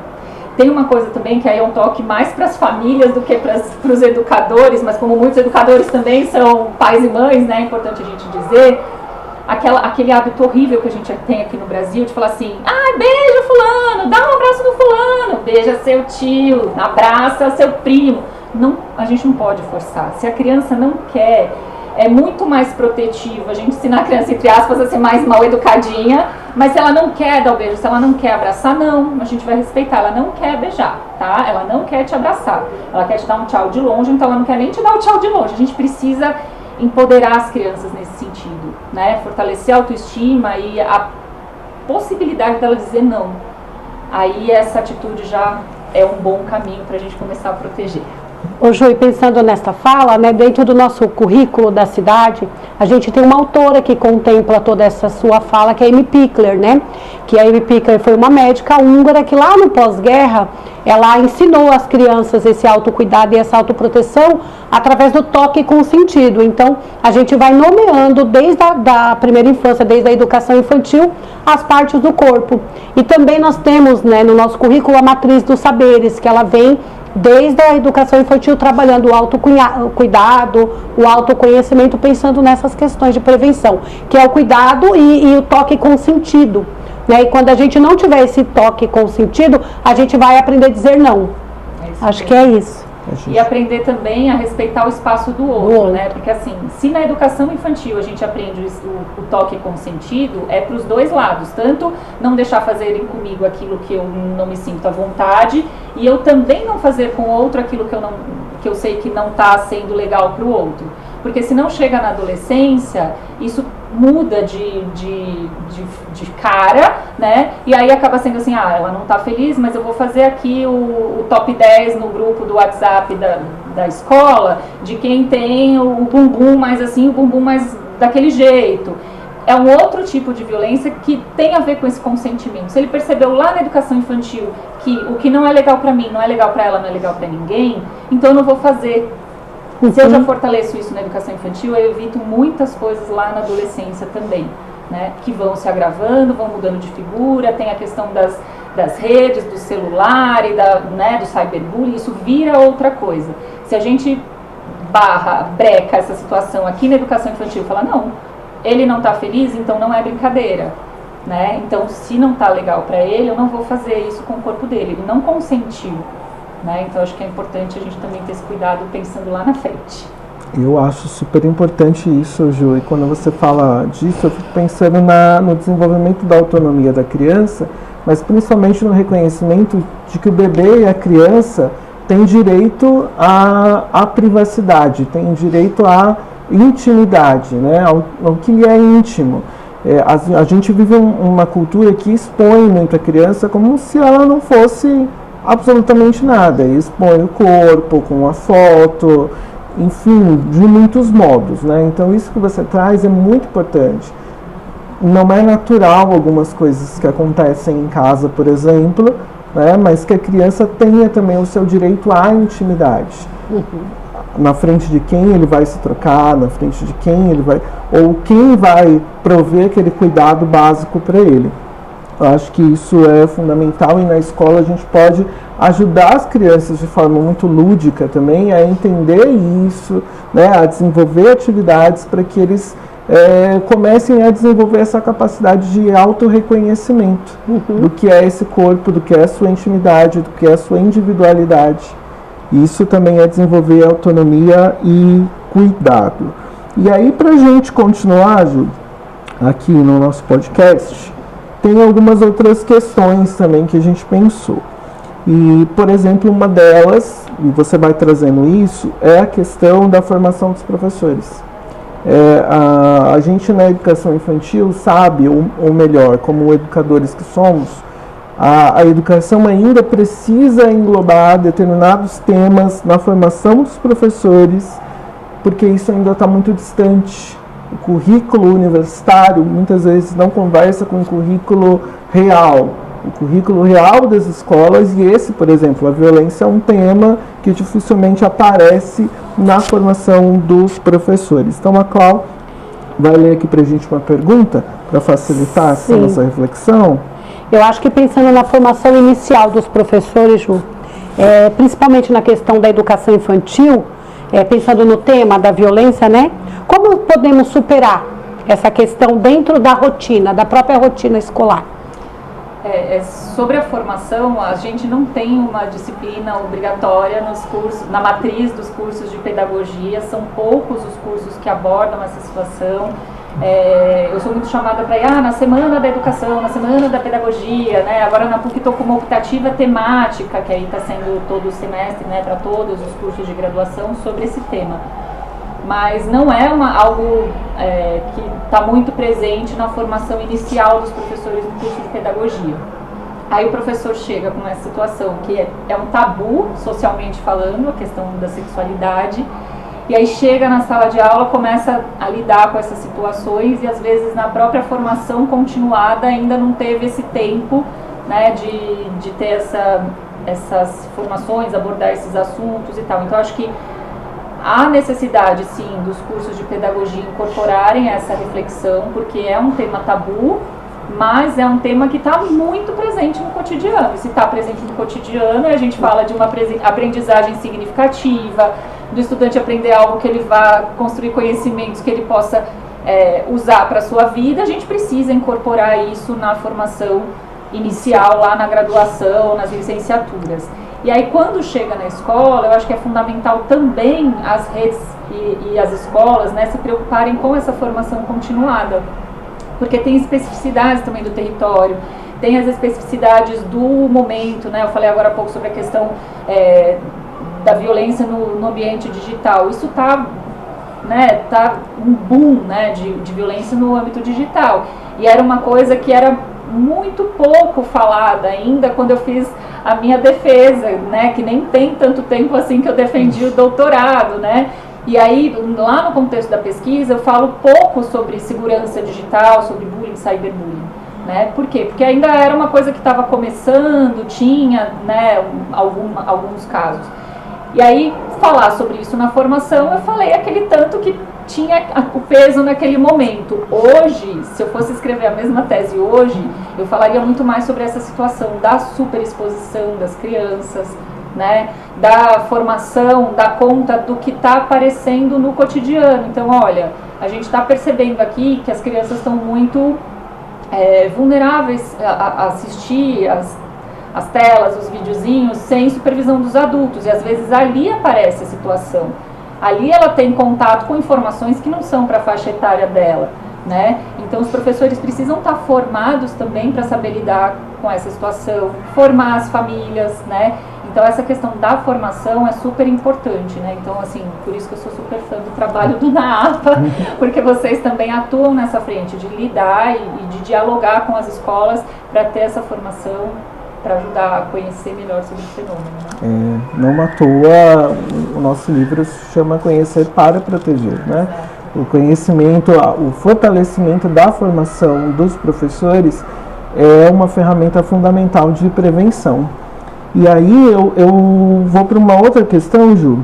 Speaker 3: Tem uma coisa também que aí é um toque mais para as famílias do que para os educadores, mas como muitos educadores também são pais e mães, né, é importante a gente dizer, aquele hábito horrível que a gente tem aqui no Brasil de falar assim: ah, beija fulano, dá um abraço no fulano, beija seu tio, abraça seu primo. Não, a gente não pode forçar. Se a criança não quer, é muito mais protetivo a gente ensinar a criança, entre aspas, a ser mais mal educadinha, mas se ela não quer dar o beijo, se ela não quer abraçar, não, a gente vai respeitar. Ela não quer beijar, tá? Ela não quer te abraçar, ela quer te dar um tchau de longe, então ela não quer nem te dar o tchau de longe. A gente precisa empoderar as crianças nesse sentido, né? Fortalecer a autoestima e a possibilidade dela dizer não. Aí essa atitude já é um bom caminho para a gente começar a proteger.
Speaker 2: Ô Ju, e pensando nesta fala, né, dentro do nosso currículo da cidade, a gente tem uma autora que contempla toda essa sua fala, que é a Amy Pickler, né? Que a Amy Pickler foi uma médica húngara que lá no pós-guerra, ela ensinou às crianças esse autocuidado e essa autoproteção através do toque consentido. Então, a gente vai nomeando desde a primeira infância, desde a educação infantil, as partes do corpo. E também nós temos, né, no nosso currículo a matriz dos saberes, que ela vem desde a educação infantil trabalhando o autocuidado, o autoconhecimento, pensando nessas questões de prevenção, que é o cuidado e o toque consentido, né? E quando a gente não tiver esse toque consentido, a gente vai aprender a dizer não. Acho que é isso.
Speaker 3: E aprender também a respeitar o espaço do outro, né? Porque assim, se na educação infantil a gente aprende o toque consentido, é para os dois lados. Tanto não deixar fazerem comigo aquilo que eu não me sinto à vontade, e eu também não fazer com o outro aquilo que eu sei que não está sendo legal para o outro. Porque se não chega na adolescência, isso muda de cara, né? E aí acaba sendo assim: ah, ela não tá feliz, mas eu vou fazer aqui o top 10 no grupo do WhatsApp da escola de quem tem o bumbum mais assim, o bumbum mais daquele jeito. É um outro tipo de violência que tem a ver com esse consentimento. Se ele percebeu lá na educação infantil que o que não é legal pra mim, não é legal pra ela, não é legal pra ninguém, então eu não vou fazer. Se eu já fortaleço isso na educação infantil, eu evito muitas coisas lá na adolescência também, né? Que vão se agravando, vão mudando de figura, tem a questão das redes, do celular e do cyberbullying, isso vira outra coisa. Se a gente breca essa situação aqui na educação infantil, fala: não, ele não está feliz, então não é brincadeira, né? Então, se não está legal para ele, eu não vou fazer isso com o corpo dele, ele não consentiu. Né? Então acho que é importante a gente também ter esse cuidado pensando lá na frente.
Speaker 1: Eu acho super importante isso, Ju, e quando você fala disso, eu fico pensando no desenvolvimento da autonomia da criança, mas principalmente no reconhecimento de que o bebê e a criança têm direito à privacidade, têm direito à intimidade, né, ao que lhe é íntimo. A gente vive uma cultura que expõe muito a criança como se ela não fosse absolutamente nada, e expõe o corpo com a foto, enfim, de muitos modos, né? Então isso que você traz é muito importante. Não é natural algumas coisas que acontecem em casa, por exemplo, né? Mas que a criança tenha também o seu direito à intimidade. Na frente de quem ele vai se trocar, na frente de quem ele vai, ou quem vai prover aquele cuidado básico para ele. Eu acho que isso é fundamental, e na escola a gente pode ajudar as crianças de forma muito lúdica também a entender isso, né, a desenvolver atividades para que eles comecem a desenvolver essa capacidade de autorreconhecimento do que é esse corpo, do que é a sua intimidade, do que é a sua individualidade. Isso também é desenvolver autonomia e cuidado. E aí, para a gente continuar, Ju, aqui no nosso podcast, tem algumas outras questões também que a gente pensou. E, por exemplo, uma delas, e você vai trazendo isso, é a questão da formação dos professores. A gente na educação infantil sabe, ou melhor, como educadores que somos, a educação ainda precisa englobar determinados temas na formação dos professores, porque isso ainda está muito distante. O currículo universitário muitas vezes não conversa com o currículo real. O currículo real das escolas, e esse, por exemplo, a violência é um tema que dificilmente aparece na formação dos professores. Então a Clau vai ler aqui para a gente uma pergunta para facilitar essa nossa reflexão.
Speaker 2: Eu acho que pensando na formação inicial dos professores, Ju, principalmente na questão da educação infantil, pensando no tema da violência, né? Como podemos superar essa questão dentro da rotina, da própria rotina escolar?
Speaker 3: Sobre a formação, a gente não tem uma disciplina obrigatória nos cursos, na matriz dos cursos de pedagogia, são poucos os cursos que abordam essa situação. Eu sou muito chamada para ir na semana da educação, na semana da pedagogia, né? Agora na PUC estou com uma optativa temática, que aí está sendo todo o semestre, né, para todos os cursos de graduação sobre esse tema. Mas não é algo que está muito presente na formação inicial dos professores no curso de pedagogia. Aí o professor chega com essa situação que é um tabu, socialmente falando, a questão da sexualidade, e aí chega na sala de aula, começa a lidar com essas situações, e às vezes na própria formação continuada ainda não teve esse tempo, né, de ter essas formações, abordar esses assuntos e tal. Então acho que há necessidade, sim, dos cursos de pedagogia incorporarem essa reflexão, porque é um tema tabu, mas é um tema que está muito presente no cotidiano. E se está presente no cotidiano, a gente fala de uma aprendizagem significativa, do estudante aprender algo que ele vá construir conhecimentos que ele possa usar para a sua vida. A gente precisa incorporar isso na formação inicial, lá na graduação, nas licenciaturas. E aí, quando chega na escola, eu acho que é fundamental também as redes e as escolas, né, se preocuparem com essa formação continuada, porque tem especificidades também do território, tem as especificidades do momento, né? Eu falei agora há pouco sobre a questão da violência no ambiente digital. Isso tá um boom, né, de violência no âmbito digital, e era uma coisa que era muito pouco falada ainda quando eu fiz a minha defesa, né, que nem tem tanto tempo assim que eu defendi o doutorado, né, e aí lá no contexto da pesquisa eu falo pouco sobre segurança digital, sobre bullying, cyberbullying, né, por quê? Porque ainda era uma coisa que estava começando, tinha, né, alguns casos, e aí falar sobre isso na formação, eu falei aquele tanto que tinha o peso naquele momento. Hoje, se eu fosse escrever a mesma tese hoje, eu falaria muito mais sobre essa situação da superexposição das crianças, né, da formação, da conta do que está aparecendo no cotidiano. Então, olha, a gente está percebendo aqui que as crianças estão muito vulneráveis a assistir as telas, os videozinhos, sem supervisão dos adultos, e às vezes ali aparece a situação. Ali ela tem contato com informações que não são para a faixa etária dela, né? Então os professores precisam estar formados também para saber lidar com essa situação, formar as famílias, né? Então essa questão da formação é super importante, né? Então assim, por isso que eu sou super fã do trabalho do NAAPA, porque vocês também atuam nessa frente de lidar e de dialogar com as escolas para ter essa formação, para ajudar a conhecer melhor sobre o fenômeno, né?
Speaker 1: Não à toa o nosso livro se chama Conhecer para Proteger, né? O conhecimento, o fortalecimento da formação dos professores é uma ferramenta fundamental de prevenção. E aí eu vou para uma outra questão, Ju.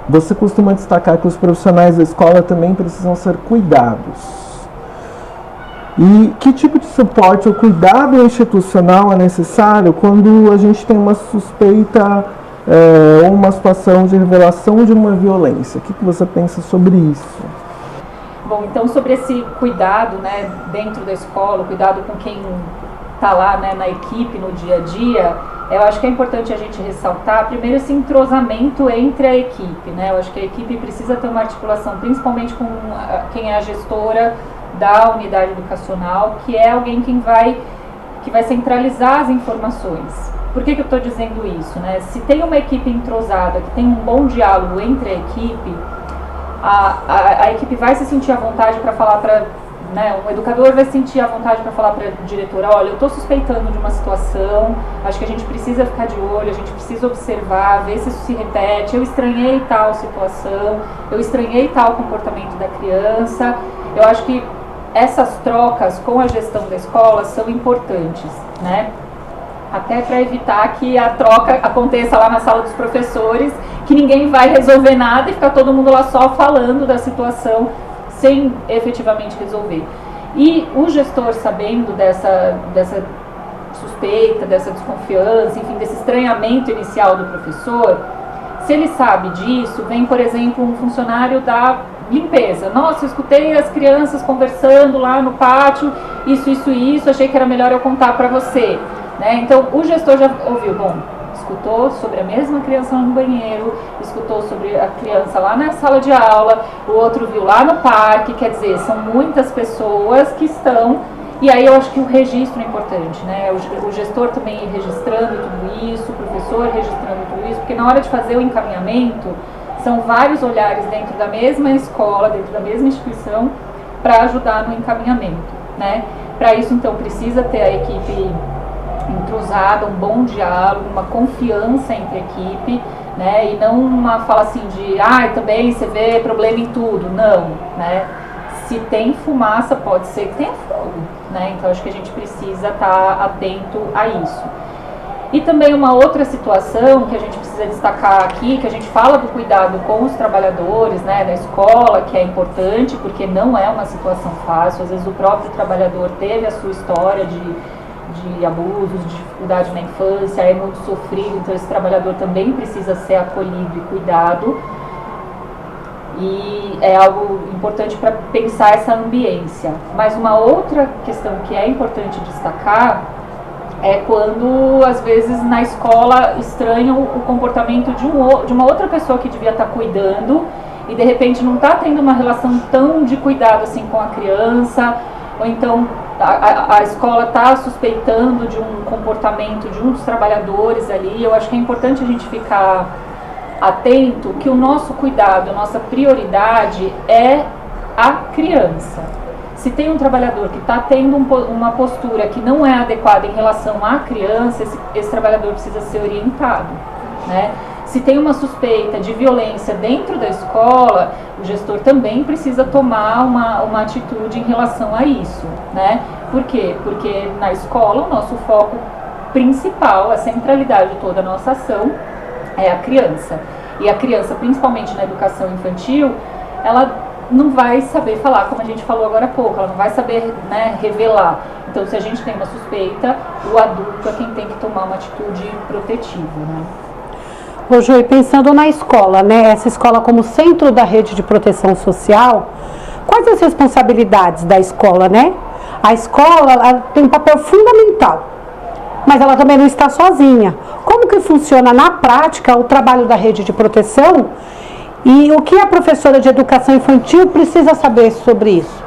Speaker 1: Você costuma destacar que os profissionais da escola também precisam ser cuidados. E que tipo de suporte ou cuidado institucional é necessário quando a gente tem uma suspeita ou uma situação de revelação de uma violência? O que você pensa sobre isso?
Speaker 3: Bom, então sobre esse cuidado, né, dentro da escola, o cuidado com quem está lá, né, na equipe, no dia a dia, eu acho que é importante a gente ressaltar, primeiro, esse entrosamento entre a equipe, né? Eu acho que a equipe precisa ter uma articulação, principalmente com quem é a gestora da unidade educacional, que é alguém que vai centralizar as informações. Por que eu estou dizendo isso, né? Se tem uma equipe entrosada, que tem um bom diálogo entre a equipe, a equipe vai se sentir à vontade para falar para... Né, um educador vai sentir à vontade para falar para a diretora, olha, eu estou suspeitando de uma situação, acho que a gente precisa ficar de olho, a gente precisa observar, ver se isso se repete, eu estranhei tal situação, eu estranhei tal comportamento da criança. Eu acho que essas trocas com a gestão da escola são importantes, né? Até para evitar que a troca aconteça lá na sala dos professores, que ninguém vai resolver nada e ficar todo mundo lá só falando da situação sem efetivamente resolver. E o gestor, sabendo dessa suspeita, dessa desconfiança, enfim, desse estranhamento inicial do professor, se ele sabe disso, vem, por exemplo, um funcionário da limpeza. Nossa, eu escutei as crianças conversando lá no pátio, isso, achei que era melhor eu contar para você. Né? Então, o gestor já ouviu, bom, escutou sobre a mesma criança no banheiro, escutou sobre a criança lá na sala de aula, o outro viu lá no parque, quer dizer, são muitas pessoas que estão, e aí eu acho que o registro é importante, né? O gestor também ir registrando tudo isso, o professor registrando tudo isso, porque na hora de fazer o encaminhamento, são vários olhares dentro da mesma escola, dentro da mesma instituição, para ajudar no encaminhamento, né? Para isso, então, precisa ter a equipe entrosada, um bom diálogo, uma confiança entre a equipe, né? E não uma fala assim de, também você vê problema em tudo, não, né? Se tem fumaça, pode ser que tenha fogo, né? Então acho que a gente precisa estar atento a isso. E também uma outra situação que a gente precisa destacar aqui, que a gente fala do cuidado com os trabalhadores, né, da escola, que é importante, porque não é uma situação fácil, às vezes o próprio trabalhador teve a sua história de abusos, de dificuldade na infância, é muito sofrido, então esse trabalhador também precisa ser acolhido e cuidado. E é algo importante para pensar essa ambiência. Mas uma outra questão que é importante destacar é quando, às vezes, na escola estranham o comportamento de uma outra pessoa que devia estar cuidando e, de repente, não está tendo uma relação tão de cuidado assim com a criança, ou então a escola está suspeitando de um comportamento de um dos trabalhadores ali. Eu acho que é importante a gente ficar atento que o nosso cuidado, a nossa prioridade é a criança. Se tem um trabalhador que está tendo uma postura que não é adequada em relação à criança, esse trabalhador precisa ser orientado, né? Se tem uma suspeita de violência dentro da escola, o gestor também precisa tomar uma atitude em relação a isso, né? Por quê? Porque na escola o nosso foco principal, a centralidade de toda a nossa ação é a criança. E a criança, principalmente na educação infantil, ela não vai saber falar, como a gente falou agora há pouco, ela não vai saber, né, revelar. Então, se a gente tem uma suspeita, o adulto é quem tem que tomar uma atitude protetiva, né?
Speaker 2: Ô, Ju, pensando na escola, né, essa escola como centro da rede de proteção social, quais as responsabilidades da escola, né? A escola ela tem um papel fundamental, mas ela também não está sozinha. Como que funciona na prática o trabalho da rede de proteção E o que a professora de educação infantil precisa saber sobre isso?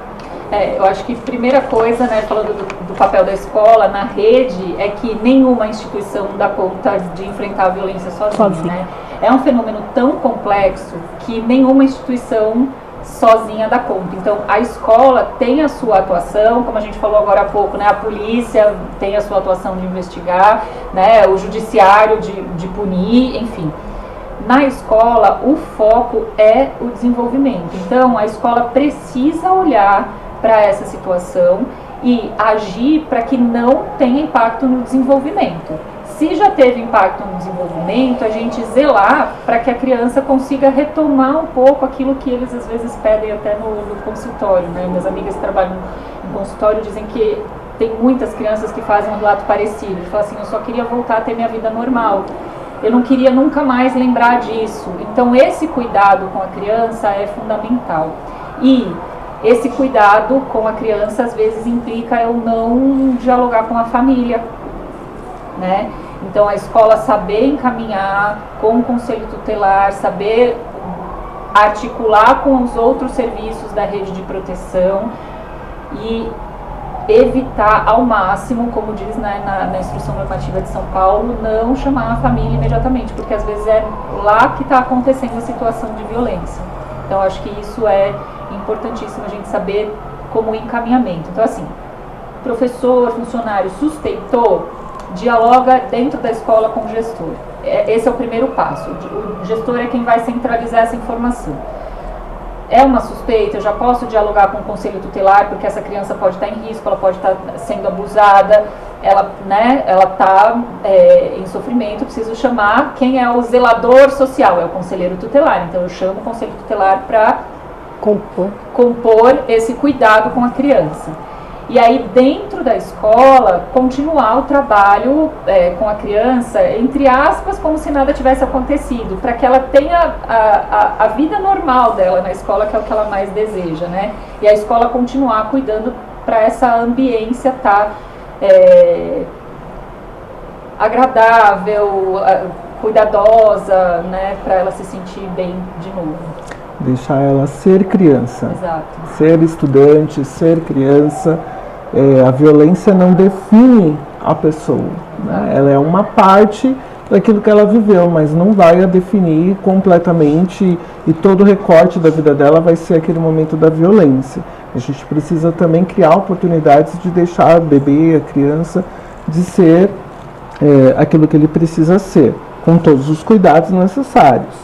Speaker 3: Eu acho que primeira coisa, né, falando do papel da escola na rede, é que nenhuma instituição dá conta de enfrentar a violência sozinha. Né? É um fenômeno tão complexo que nenhuma instituição sozinha dá conta. Então, a escola tem a sua atuação, como a gente falou agora há pouco, né, a polícia tem a sua atuação de investigar, né, o judiciário de punir, enfim. Na escola, o foco é o desenvolvimento. Então, a escola precisa olhar para essa situação e agir para que não tenha impacto no desenvolvimento. Se já teve impacto no desenvolvimento, a gente zelar para que a criança consiga retomar um pouco aquilo que eles às vezes pedem até no consultório. Né? Minhas amigas que trabalham em consultório dizem que tem muitas crianças que fazem um relato parecido. Eles falam assim, eu só queria voltar a ter minha vida normal. Eu não queria nunca mais lembrar disso. Então, esse cuidado com a criança é fundamental. E esse cuidado com a criança, às vezes, implica eu não dialogar com a família, né? Então, a escola saber encaminhar com o conselho tutelar, saber articular com os outros serviços da rede de proteção e evitar ao máximo, como diz na Instrução Normativa de São Paulo, não chamar a família imediatamente, porque às vezes é lá que está acontecendo a situação de violência. Então, acho que isso é importantíssimo a gente saber como encaminhamento. Então, assim, professor, funcionário suspeitou, dialoga dentro da escola com o gestor. Esse é o primeiro passo. O gestor é quem vai centralizar essa informação. É uma suspeita, eu já posso dialogar com o conselho tutelar, porque essa criança pode estar em risco, ela pode estar sendo abusada, ela está em sofrimento, preciso chamar quem é o zelador social, é o conselheiro tutelar. Então eu chamo o conselho tutelar para compor esse cuidado com a criança. E aí, dentro da escola, continuar o trabalho com a criança, entre aspas, como se nada tivesse acontecido, para que ela tenha a vida normal dela na escola, que é o que ela mais deseja, né? E a escola continuar cuidando para essa ambiência estar agradável, cuidadosa, né? Para ela se sentir bem de novo.
Speaker 1: Deixar ela ser criança.
Speaker 3: Exato.
Speaker 1: Ser estudante, ser criança. A violência não define a pessoa, né? Ela é uma parte daquilo que ela viveu, mas não vai a definir completamente e todo o recorte da vida dela vai ser aquele momento da violência. A gente precisa também criar oportunidades de deixar o bebê, a criança, de ser aquilo que ele precisa ser, com todos os cuidados necessários.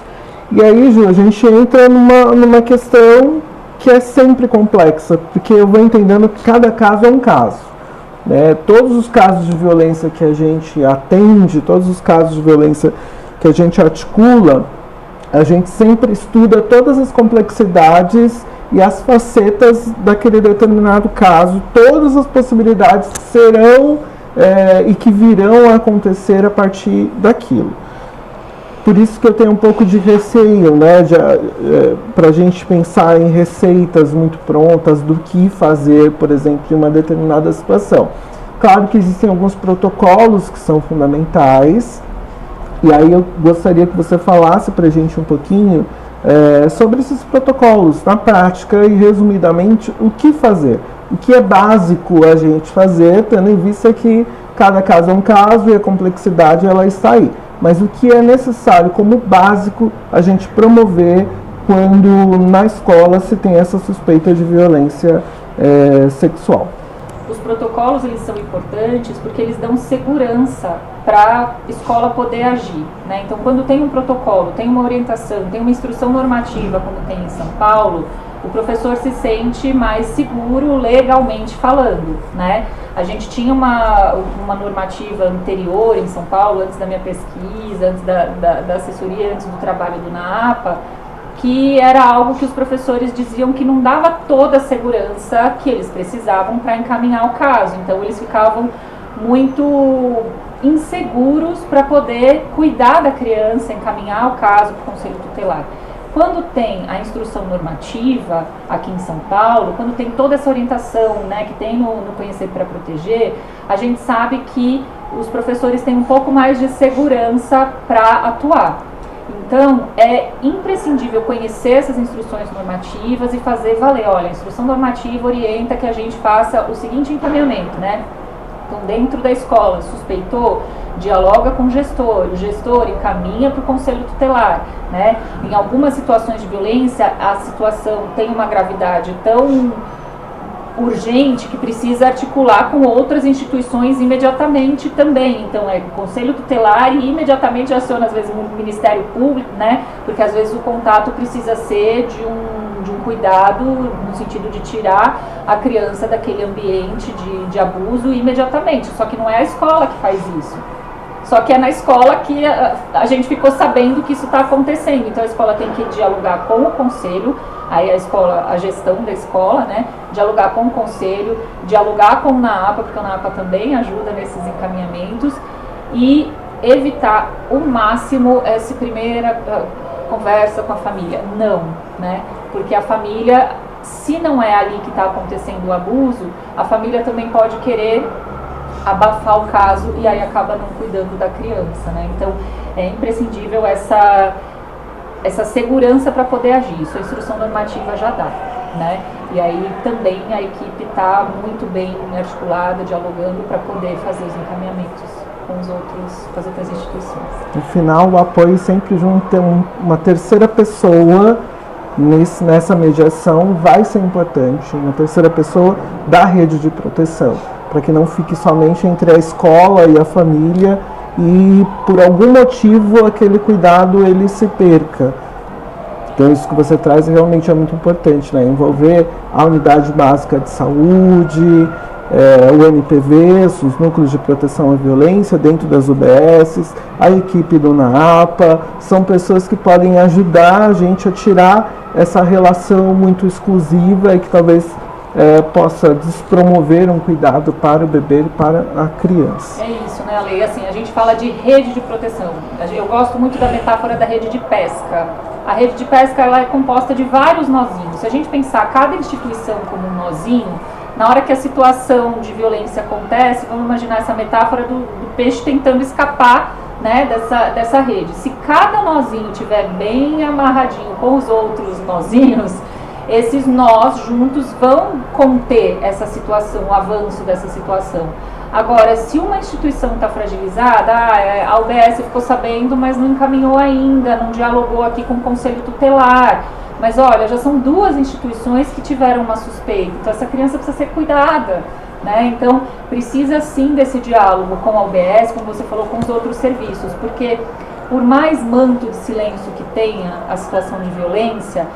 Speaker 1: E aí, Ju, a gente entra numa questão que é sempre complexa, porque eu vou entendendo que cada caso é um caso, né? Todos os casos de violência que a gente atende, todos os casos de violência que a gente articula, a gente sempre estuda todas as complexidades e as facetas daquele determinado caso, todas as possibilidades que serão e que virão a acontecer a partir daquilo. Por isso que eu tenho um pouco de receio, né, para a gente pensar em receitas muito prontas do que fazer, por exemplo, em uma determinada situação. Claro que existem alguns protocolos que são fundamentais, e aí eu gostaria que você falasse para a gente um pouquinho sobre esses protocolos na prática e, resumidamente, o que fazer. O que é básico a gente fazer, tendo em vista que cada caso é um caso e a complexidade ela está aí. Mas o que é necessário como básico a gente promover quando na escola se tem essa suspeita de violência sexual?
Speaker 3: Os protocolos, eles são importantes porque eles dão segurança para a escola poder agir, né? Então, quando tem um protocolo, tem uma orientação, tem uma instrução normativa, como tem em São Paulo, o professor se sente mais seguro legalmente falando, né? A gente tinha uma normativa anterior em São Paulo, antes da minha pesquisa, antes da assessoria, antes do trabalho do NAAPA, que era algo que os professores diziam que não dava toda a segurança que eles precisavam para encaminhar o caso. Então, eles ficavam muito inseguros para poder cuidar da criança, encaminhar o caso para o conselho tutelar. Quando tem a instrução normativa aqui em São Paulo, quando tem toda essa orientação, né, que tem no Conhecer para Proteger, a gente sabe que os professores têm um pouco mais de segurança para atuar. Então, é imprescindível conhecer essas instruções normativas e fazer valer. Olha, a instrução normativa orienta que a gente faça o seguinte encaminhamento, né? Então, dentro da escola, suspeitou, dialoga com o gestor encaminha para o conselho tutelar, né? Em algumas situações de violência, a situação tem uma gravidade tão urgente que precisa articular com outras instituições imediatamente também. Então, é o conselho tutelar e imediatamente aciona, às vezes, o Ministério Público, né? Porque, às vezes, o contato precisa ser de um cuidado no sentido de tirar a criança daquele ambiente de abuso imediatamente. Só que não é a escola que faz isso. Só que é na escola que a gente ficou sabendo que isso está acontecendo. Então, a escola tem que dialogar com o conselho, aí a gestão da escola, né, dialogar com o conselho, dialogar com o NAAPA, porque o NAAPA também ajuda nesses encaminhamentos, e evitar o máximo essa primeira conversa com a família. Não, né, porque a família, se não é ali que está acontecendo o abuso, a família também pode querer abafar o caso e aí acaba não cuidando da criança, né, então é imprescindível essa segurança para poder agir. Isso a instrução normativa já dá, né? E aí também a equipe está muito bem articulada, dialogando para poder fazer os encaminhamentos com as outras instituições.
Speaker 1: No final, o apoio sempre junto uma terceira pessoa nessa mediação vai ser importante, uma terceira pessoa da rede de proteção, para que não fique somente entre a escola e a família e por algum motivo aquele cuidado ele se perca. Então isso que você traz realmente é muito importante, né? Envolver a unidade básica de saúde, o NPV, os núcleos de proteção à violência dentro das UBSs, a equipe do NAAPA, são pessoas que podem ajudar a gente a tirar essa relação muito exclusiva e que talvez possa despromover um cuidado para o bebê e para a criança.
Speaker 3: É isso, né, Ale? Assim, a gente fala de rede de proteção. Eu gosto muito da metáfora da rede de pesca. A rede de pesca ela é composta de vários nozinhos. Se a gente pensar cada instituição como um nozinho, na hora que a situação de violência acontece, vamos imaginar essa metáfora do peixe tentando escapar, né, dessa rede. Se cada nozinho estiver bem amarradinho com os outros nozinhos, esses nós juntos vão conter essa situação, o avanço dessa situação. Agora, se uma instituição está fragilizada, a UBS ficou sabendo, mas não encaminhou ainda, não dialogou aqui com o conselho tutelar. Mas olha, já são 2 instituições que tiveram uma suspeita, então essa criança precisa ser cuidada, né? Então, precisa sim desse diálogo com a UBS, como você falou, com os outros serviços, porque por mais manto de silêncio que tenha a situação de violência,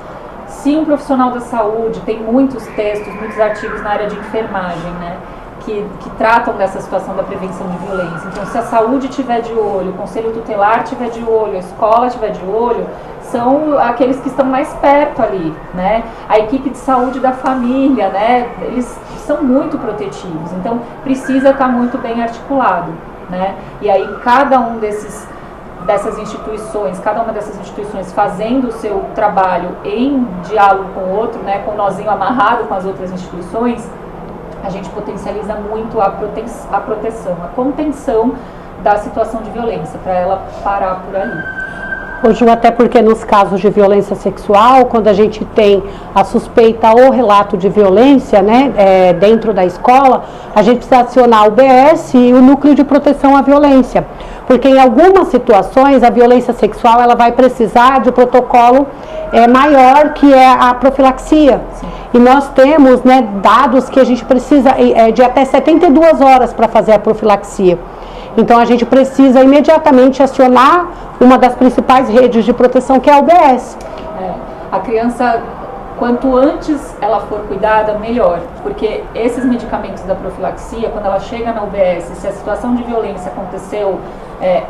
Speaker 3: se um profissional da saúde, tem muitos textos, muitos artigos na área de enfermagem, né, que tratam dessa situação da prevenção de violência. Então, se a saúde estiver de olho, o conselho tutelar estiver de olho, a escola estiver de olho, são aqueles que estão mais perto ali, né? A equipe de saúde da família, né, eles são muito protetivos, então precisa estar muito bem articulado, né? E aí cada uma dessas instituições fazendo o seu trabalho em diálogo com o outro, né, com o nozinho amarrado com as outras instituições, a gente potencializa muito a proteção, a contenção da situação de violência, para ela parar por ali.
Speaker 2: Hoje, até porque nos casos de violência sexual, quando a gente tem a suspeita ou relato de violência, né, dentro da escola, a gente precisa acionar o UBS e o Núcleo de Proteção à Violência. Porque em algumas situações a violência sexual ela vai precisar de um protocolo maior, que é a profilaxia. Sim. E nós temos, né, dados que a gente precisa de até 72 horas para fazer a profilaxia. Então a gente precisa imediatamente acionar uma das principais redes de proteção, que é a UBS.
Speaker 3: A criança, quanto antes ela for cuidada, melhor, porque esses medicamentos da profilaxia, quando ela chega na UBS, se a situação de violência aconteceu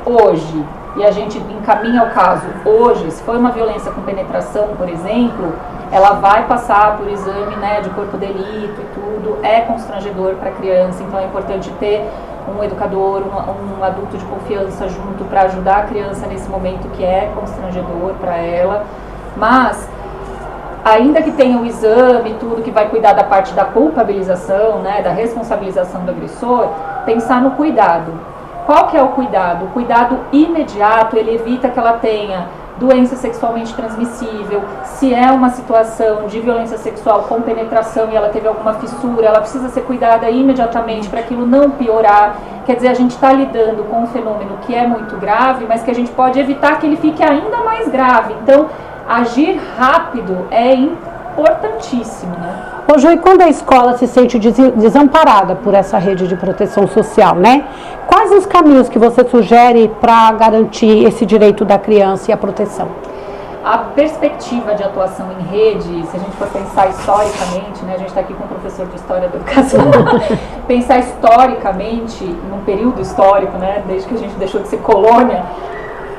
Speaker 3: hoje e a gente encaminha o caso hoje, se foi uma violência com penetração, por exemplo, ela vai passar por exame, né, de corpo de delito e tudo, é constrangedor para a criança, então é importante ter um educador, um adulto de confiança junto para ajudar a criança nesse momento que é constrangedor para ela. Mas, ainda que tenha o exame, tudo que vai cuidar da parte da culpabilização, né, da responsabilização do agressor, pensar no cuidado. Qual que é o cuidado? O cuidado imediato, ele evita que ela tenha doença sexualmente transmissível, se é uma situação de violência sexual com penetração e ela teve alguma fissura, ela precisa ser cuidada imediatamente para aquilo não piorar. Quer dizer, a gente está lidando com um fenômeno que é muito grave, mas que a gente pode evitar que ele fique ainda mais grave. Então, agir rápido é importantíssimo, né?
Speaker 2: Ô Ju, e quando a escola se sente desamparada por essa rede de proteção social, né? Quais os caminhos que você sugere para garantir esse direito da criança e a proteção?
Speaker 3: A perspectiva de atuação em rede, se a gente for pensar historicamente, né, a gente está aqui com um professor de História da Educação, pensar historicamente, num período histórico, né, desde que a gente deixou de ser colônia,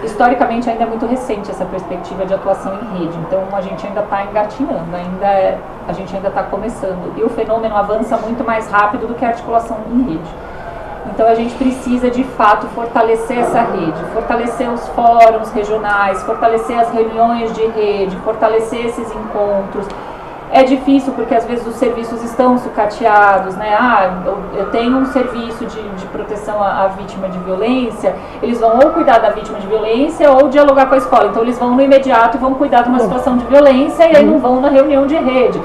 Speaker 3: historicamente ainda é muito recente essa perspectiva de atuação em rede, então a gente ainda está engatinhando, a gente ainda está começando, e o fenômeno avança muito mais rápido do que a articulação em rede. Então a gente precisa de fato fortalecer essa rede, fortalecer os fóruns regionais, fortalecer as reuniões de rede, fortalecer esses encontros. É difícil porque às vezes os serviços estão sucateados, né? Eu tenho um serviço de proteção à vítima de violência, eles vão ou cuidar da vítima de violência ou dialogar com a escola. Então eles vão no imediato e vão cuidar de uma situação de violência e aí não vão na reunião de rede.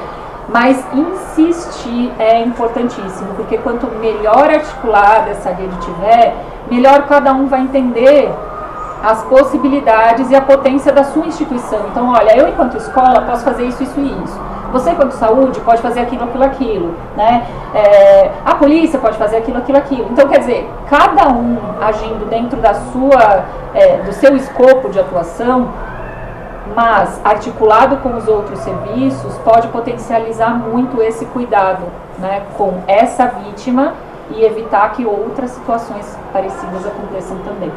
Speaker 3: Mas insistir é importantíssimo, porque quanto melhor articulada essa rede tiver, melhor cada um vai entender as possibilidades e a potência da sua instituição. Então, olha, eu enquanto escola posso fazer isso, isso e isso. Você enquanto saúde pode fazer aquilo, aquilo, aquilo, né? A polícia pode fazer aquilo, aquilo, aquilo. Então, quer dizer, cada um agindo dentro da do seu escopo de atuação, mas articulado com os outros serviços, pode potencializar muito esse cuidado, né, com essa vítima e evitar que outras situações parecidas aconteçam também.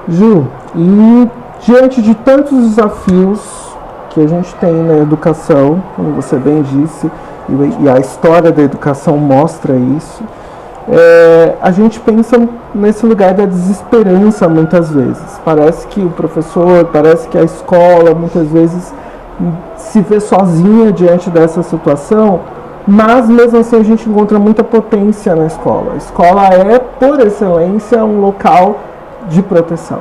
Speaker 1: Ju, e diante de tantos desafios que a gente tem na educação, como você bem disse, e a história da educação mostra isso, a gente pensa nesse lugar da desesperança muitas vezes. Parece que o professor, parece que a escola muitas vezes se vê sozinha diante dessa situação, mas mesmo assim a gente encontra muita potência na escola. A escola é, por excelência, um local de proteção,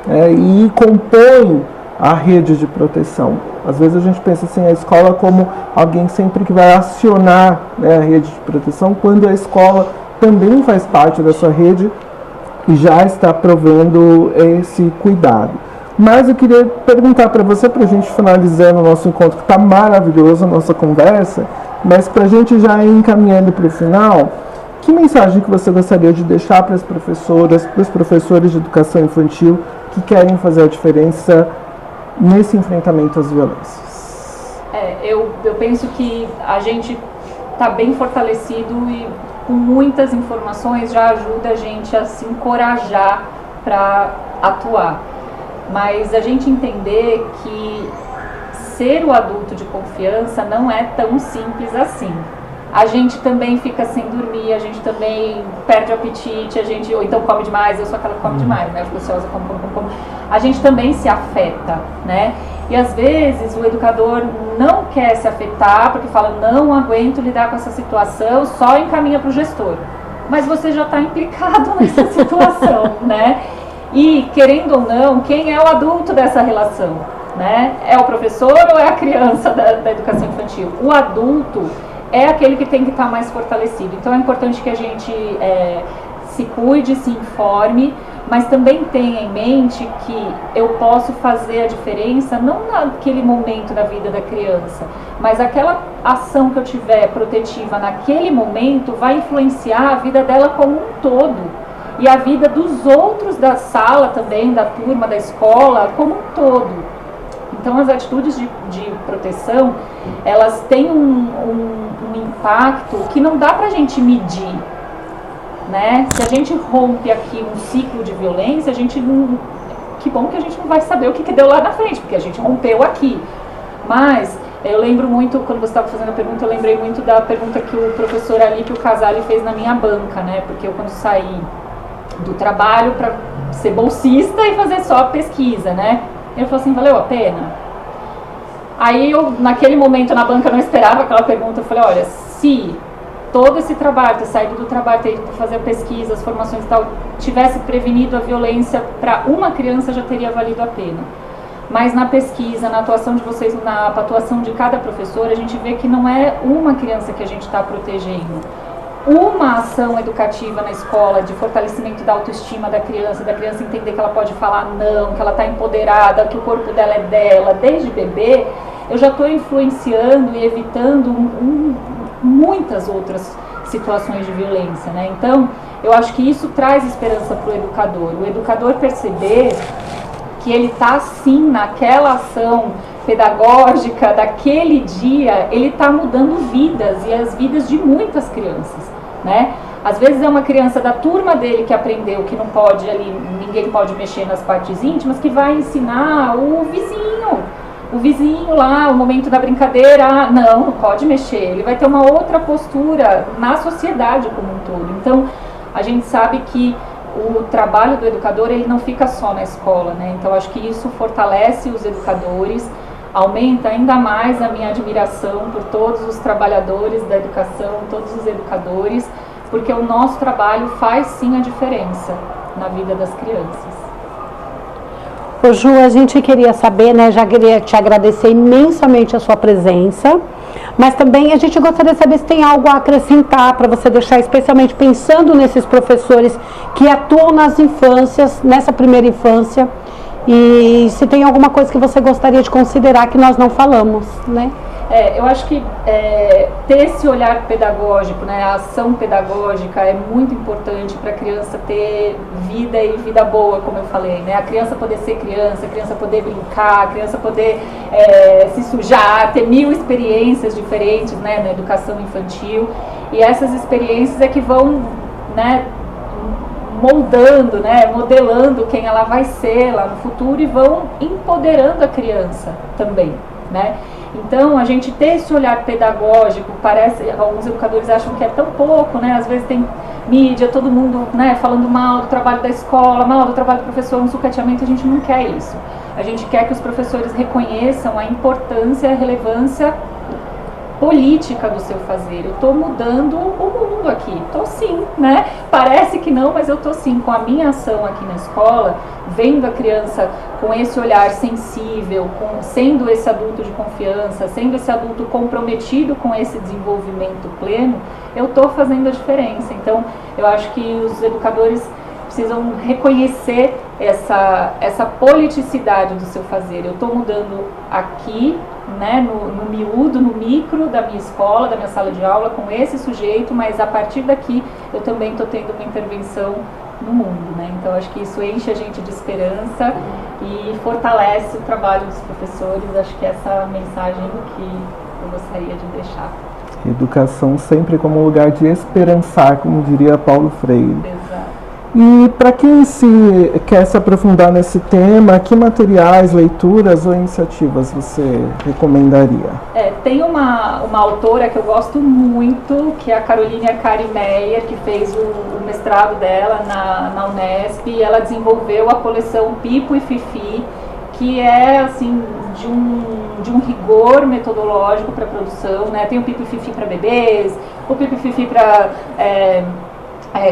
Speaker 1: e compõe a rede de proteção. Às vezes a gente pensa assim, a escola como alguém sempre que vai acionar, né, a rede de proteção, quando a escola também faz parte dessa rede e já está provendo esse cuidado. Mas eu queria perguntar para você, para a gente finalizar o nosso encontro, que está maravilhoso a nossa conversa, mas para a gente já ir encaminhando para o final, que mensagem que você gostaria de deixar para as professoras, para os professores de educação infantil que querem fazer a diferença nesse enfrentamento às violências?
Speaker 3: Eu penso que a gente está bem fortalecido e com muitas informações já ajuda a gente a se encorajar para atuar. Mas a gente entender que ser o adulto de confiança não é tão simples assim. A gente também fica sem dormir, a gente também perde o apetite, ou então come demais, eu sou aquela que come demais, né? Eu fico ansiosa, como. A gente também se afeta, né? E às vezes o educador não quer se afetar porque fala, não aguento lidar com essa situação, só encaminha para o gestor. Mas você já está implicado nessa situação, né? E, querendo ou não, quem é o adulto dessa relação, né? É o professor ou é a criança da educação infantil? O adulto é aquele que tem que estar mais fortalecido. Então é importante que a gente se cuide, se informe, mas também tenha em mente que eu posso fazer a diferença não naquele momento da vida da criança, mas aquela ação que eu tiver protetiva naquele momento vai influenciar a vida dela como um todo e a vida dos outros da sala também, da turma, da escola, como um todo. Então as atitudes de proteção, elas têm um impacto que não dá pra gente medir, né? Se a gente rompe aqui um ciclo de violência, a gente não... Que bom que a gente não vai saber o que deu lá na frente, porque a gente rompeu aqui. Mas eu lembro muito, quando você estava fazendo a pergunta, eu lembrei muito da pergunta que o professor Alípio Casali fez na minha banca, né? Porque eu quando saí do trabalho para ser bolsista e fazer só a pesquisa, né? Ele falou assim, valeu a pena? Aí eu, naquele momento na banca, não esperava aquela pergunta. Eu falei, olha, se todo esse trabalho, ter saído do trabalho, ter ido para fazer a pesquisa, as formações e tal, tivesse prevenido a violência para uma criança, já teria valido a pena. mas na pesquisa, na atuação de vocês na atuação de cada professor, a gente vê que não é uma criança que a gente está protegendo. Uma ação educativa na escola de fortalecimento da autoestima da criança entender que ela pode falar não, que ela está empoderada, que o corpo dela é dela, desde bebê, eu já estou influenciando e evitando muitas outras situações de violência, né? Então, eu acho que isso traz esperança para o educador perceber que ele está sim naquela ação pedagógica daquele dia, ele está mudando vidas e as vidas de muitas crianças, né? Às vezes é uma criança da turma dele que aprendeu que não pode ali, ninguém pode mexer nas partes íntimas, que vai ensinar o vizinho lá, o momento da brincadeira, não pode mexer, ele vai ter uma outra postura na sociedade como um todo. Então, a gente sabe que o trabalho do educador, ele não fica só na escola, né? Então, acho que isso fortalece os educadores, aumenta ainda mais a minha admiração por todos os trabalhadores da educação, todos os educadores, porque o nosso trabalho faz sim a diferença na vida das crianças.
Speaker 2: Ô Ju, a gente queria saber, né, já queria te agradecer imensamente a sua presença, mas também a gente gostaria de saber se tem algo a acrescentar para você deixar, especialmente pensando nesses professores que atuam nas infâncias, nessa primeira infância, e se tem alguma coisa que você gostaria de considerar que nós não falamos, né?
Speaker 3: Eu acho que ter esse olhar pedagógico, né, a ação pedagógica é muito importante para a criança ter vida e vida boa, como eu falei, né? A criança poder ser criança, a criança poder brincar, a criança poder se sujar, ter 1000 experiências diferentes, né, na educação infantil, e essas experiências é que vão, né, moldando, né, modelando quem ela vai ser lá no futuro e vão empoderando a criança também, né? Então, a gente ter esse olhar pedagógico, parece, alguns educadores acham que é tão pouco, né? Às vezes tem mídia, todo mundo, né, falando mal do trabalho da escola, mal do trabalho do professor, um sucateamento, a gente não quer isso. A gente quer que os professores reconheçam a importância e a relevância política do seu fazer. Eu estou mudando o mundo aqui, estou sim, né? Parece que não, mas eu estou sim, com a minha ação aqui na escola, vendo a criança com esse olhar sensível, sendo esse adulto de confiança, sendo esse adulto comprometido com esse desenvolvimento pleno, eu estou fazendo a diferença. Então, eu acho que os educadores precisam reconhecer essa politicidade do seu fazer. Eu estou mudando aqui, né, no miúdo, no micro da minha escola, da minha sala de aula, com esse sujeito, mas a partir daqui eu também estou tendo uma intervenção no mundo, né? Então acho que isso enche a gente de esperança e fortalece o trabalho dos professores. Acho que essa é a mensagem que eu gostaria de deixar.
Speaker 1: Educação sempre como lugar de esperançar, como diria Paulo Freire.
Speaker 3: Exato.
Speaker 1: E para quem quer se aprofundar nesse tema, que materiais, leituras ou iniciativas você recomendaria?
Speaker 3: Tem uma autora que eu gosto muito, que é a Caroline Arcari Meyer, que fez o mestrado dela na Unesp, e ela desenvolveu a coleção Pipo e Fifi, que é assim de um rigor metodológico para a produção, né? Tem o Pipo e Fifi para bebês, o Pipo e Fifi para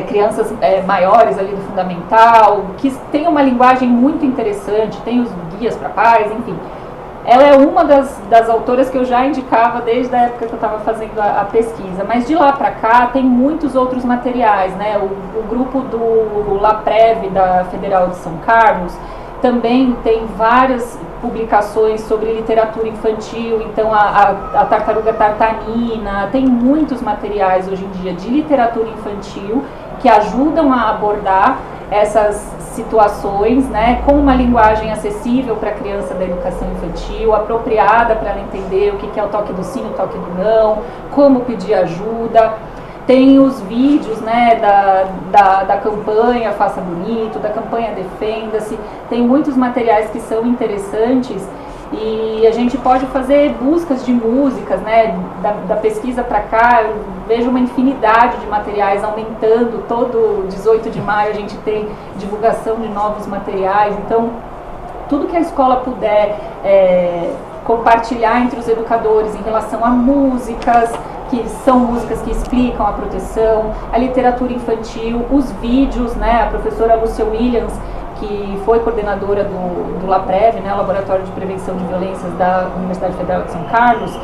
Speaker 3: crianças maiores ali do fundamental, que tem uma linguagem muito interessante, tem os guias para pais, enfim. Ela é uma das autoras que eu já indicava desde a época que eu estava fazendo a pesquisa, mas de lá para cá tem muitos outros materiais, né? O grupo do LAPREV da Federal de São Carlos também tem várias publicações sobre literatura infantil, então a Tartaruga Tartanina, tem muitos materiais hoje em dia de literatura infantil que ajudam a abordar essas situações, né, com uma linguagem acessível para a criança da educação infantil, apropriada para ela entender o que é o toque do sim, o toque do não, como pedir ajuda. Tem os vídeos, né, da campanha Faça Bonito, da campanha Defenda-se, tem muitos materiais que são interessantes e a gente pode fazer buscas de músicas, né, da pesquisa para cá. Eu vejo uma infinidade de materiais aumentando, todo 18 de maio a gente tem divulgação de novos materiais, então tudo que a escola puder compartilhar entre os educadores em relação a músicas, que são músicas que explicam a proteção, a literatura infantil, os vídeos, né, a professora Lúcia Williams, que foi coordenadora do LAPREV, né, Laboratório de Prevenção de Violências da Universidade Federal de São Carlos,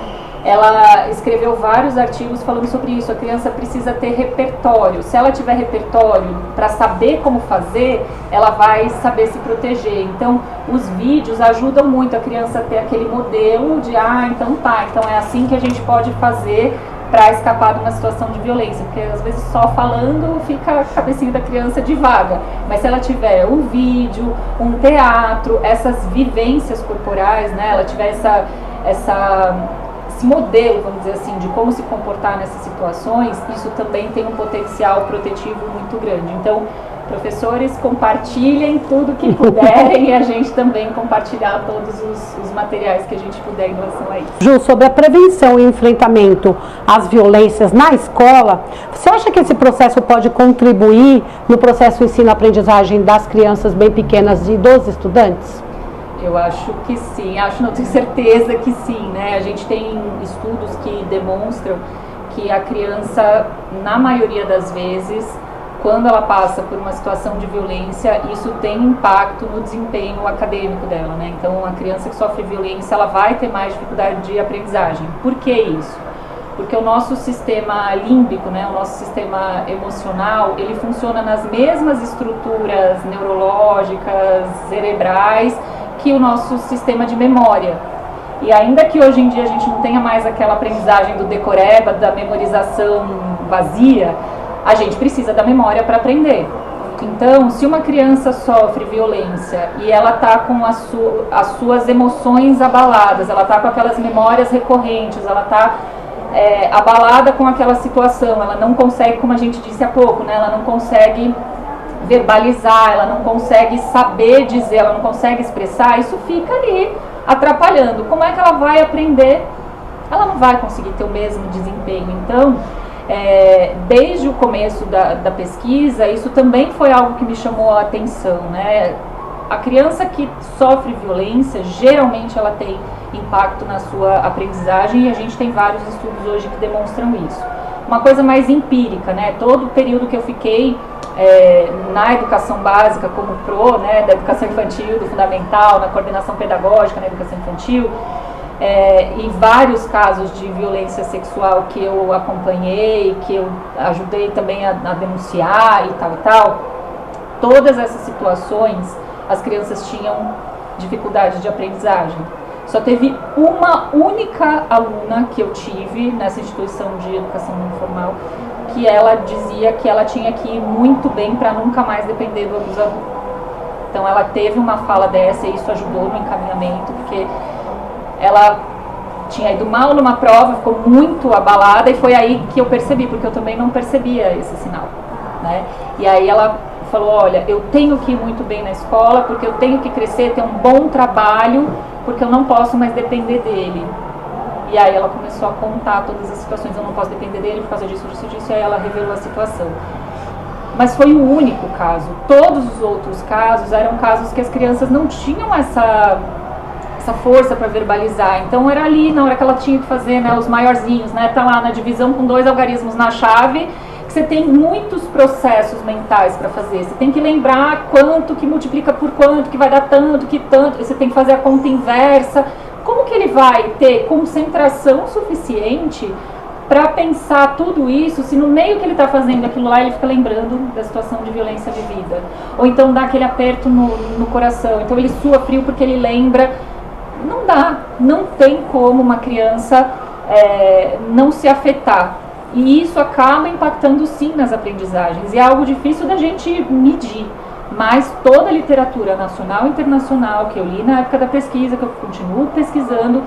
Speaker 3: ela escreveu vários artigos falando sobre isso. A criança precisa ter repertório. Se ela tiver repertório para saber como fazer, ela vai saber se proteger. Então, os vídeos ajudam muito a criança a ter aquele modelo de, então é assim que a gente pode fazer para escapar de uma situação de violência, porque às vezes só falando fica a cabecinha da criança divaga, mas se ela tiver um vídeo, um teatro, essas vivências corporais, né, ela tiver esse modelo, vamos dizer assim, de como se comportar nessas situações, isso também tem um potencial protetivo muito grande. Então, professores, compartilhem tudo que puderem e a gente também compartilhar todos os materiais que a gente puder em relação a isso.
Speaker 2: Ju, sobre a prevenção e enfrentamento às violências na escola, você acha que esse processo pode contribuir no processo ensino-aprendizagem das crianças bem pequenas e dos estudantes?
Speaker 3: Eu acho que sim, não tenho certeza que sim, né? A gente tem estudos que demonstram que a criança, na maioria das vezes, quando ela passa por uma situação de violência, isso tem impacto no desempenho acadêmico dela, né? Então, a criança que sofre violência, ela vai ter mais dificuldade de aprendizagem. Por que isso? Porque o nosso sistema límbico, né, o nosso sistema emocional, ele funciona nas mesmas estruturas neurológicas, cerebrais, que o nosso sistema de memória. E ainda que hoje em dia a gente não tenha mais aquela aprendizagem do decoreba, da memorização vazia, a gente precisa da memória para aprender. Então, se uma criança sofre violência e ela está com as suas emoções abaladas, ela está com aquelas memórias recorrentes, ela está abalada com aquela situação, ela não consegue, como a gente disse há pouco, né, ela não consegue verbalizar, ela não consegue saber dizer, ela não consegue expressar, isso fica ali atrapalhando. Como é que ela vai aprender? Ela não vai conseguir ter o mesmo desempenho. Então, desde o começo da pesquisa, isso também foi algo que me chamou a atenção, né? A criança que sofre violência, geralmente ela tem impacto na sua aprendizagem e a gente tem vários estudos hoje que demonstram isso. Uma coisa mais empírica, né? Todo o período que eu fiquei na educação básica como PRO, né, da educação infantil, do fundamental, na coordenação pedagógica na educação infantil, e vários casos de violência sexual que eu acompanhei, que eu ajudei também a denunciar e tal, todas essas situações as crianças tinham dificuldade de aprendizagem. Só teve uma única aluna que eu tive nessa instituição de educação não formal que ela dizia que ela tinha que ir muito bem para nunca mais depender do abusador. Então ela teve uma fala dessa e isso ajudou no encaminhamento, porque ela tinha ido mal numa prova, ficou muito abalada e foi aí que eu percebi, porque eu também não percebia esse sinal, né? E aí ela falou, olha, eu tenho que ir muito bem na escola, porque eu tenho que crescer, ter um bom trabalho, porque eu não posso mais depender dele. E aí ela começou a contar todas as situações, eu não posso depender dele por causa disso, e aí ela revelou a situação. Mas foi o único caso. Todos os outros casos eram casos que as crianças não tinham essa força para verbalizar. Então era ali, na hora que ela tinha que fazer, né, os maiorzinhos, né, tá lá na divisão com 2 algarismos na chave, que você tem muitos processos mentais para fazer. Você tem que lembrar quanto que multiplica por quanto, que vai dar tanto, que tanto. Você tem que fazer a conta inversa. Como que ele vai ter concentração suficiente para pensar tudo isso, se no meio que ele está fazendo aquilo lá, ele fica lembrando da situação de violência vivida? Ou então dá aquele aperto no coração, então ele sua frio porque ele lembra. Não dá, não tem como uma criança não se afetar. E isso acaba impactando sim nas aprendizagens. E é algo difícil da gente medir. Mas toda a literatura nacional e internacional que eu li na época da pesquisa, que eu continuo pesquisando,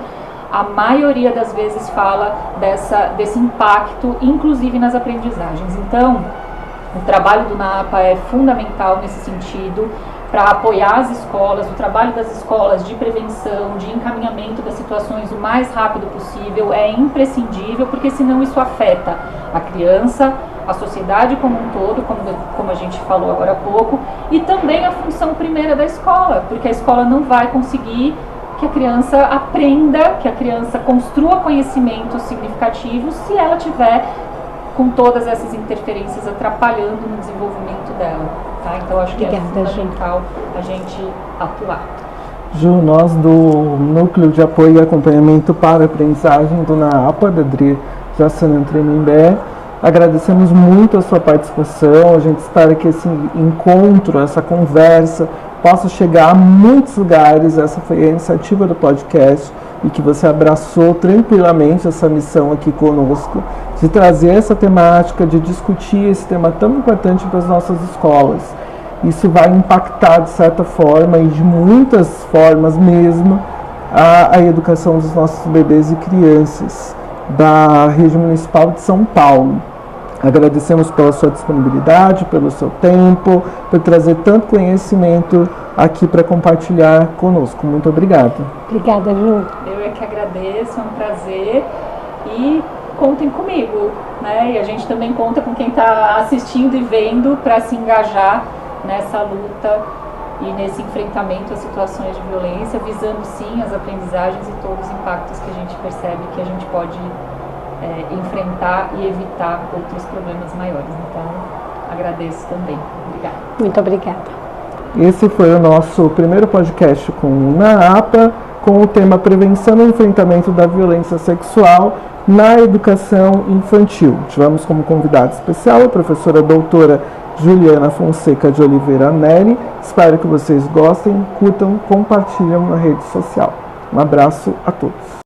Speaker 3: a maioria das vezes fala desse impacto, inclusive nas aprendizagens. Então, o trabalho do NAPA é fundamental nesse sentido, para apoiar as escolas, o trabalho das escolas de prevenção, de encaminhamento das situações o mais rápido possível é imprescindível, porque senão isso afeta a criança, a sociedade como um todo, como a gente falou agora há pouco, e também a função primeira da escola, porque a escola não vai conseguir que a criança aprenda, que a criança construa conhecimentos significativos se ela tiver com todas essas interferências atrapalhando no desenvolvimento dela, tá? Então acho que é fundamental a gente atuar.
Speaker 1: Ju, nós do Núcleo de Apoio e Acompanhamento para a Aprendizagem do NAAPA, da Adri Jassana Tremembé, agradecemos muito a sua participação. A gente espera que esse encontro, essa conversa, possa chegar a muitos lugares. Essa foi a iniciativa do podcast e que você abraçou tranquilamente essa missão aqui conosco, de trazer essa temática, de discutir esse tema tão importante para as nossas escolas. Isso vai impactar, de certa forma, e de muitas formas mesmo, a educação dos nossos bebês e crianças da Rede Municipal de São Paulo. Agradecemos pela sua disponibilidade, pelo seu tempo, por trazer tanto conhecimento aqui para compartilhar conosco. Muito obrigado.
Speaker 2: Obrigada, Ju.
Speaker 3: Eu é que agradeço, é um prazer e contem comigo, né? E a gente também conta com quem está assistindo e vendo para se engajar nessa luta e nesse enfrentamento às situações de violência, visando sim as aprendizagens e todos os impactos que a gente percebe que a gente pode enfrentar e evitar outros problemas maiores. Então, agradeço também. Obrigada.
Speaker 2: Muito obrigada.
Speaker 1: Esse foi o nosso primeiro podcast com o NAAPA, com o tema Prevenção e Enfrentamento da Violência Sexual na Educação Infantil. Tivemos como convidada especial a professora doutora Juliana Fonseca de Oliveira Neri. Espero que vocês gostem, curtam, compartilhem na rede social. Um abraço a todos.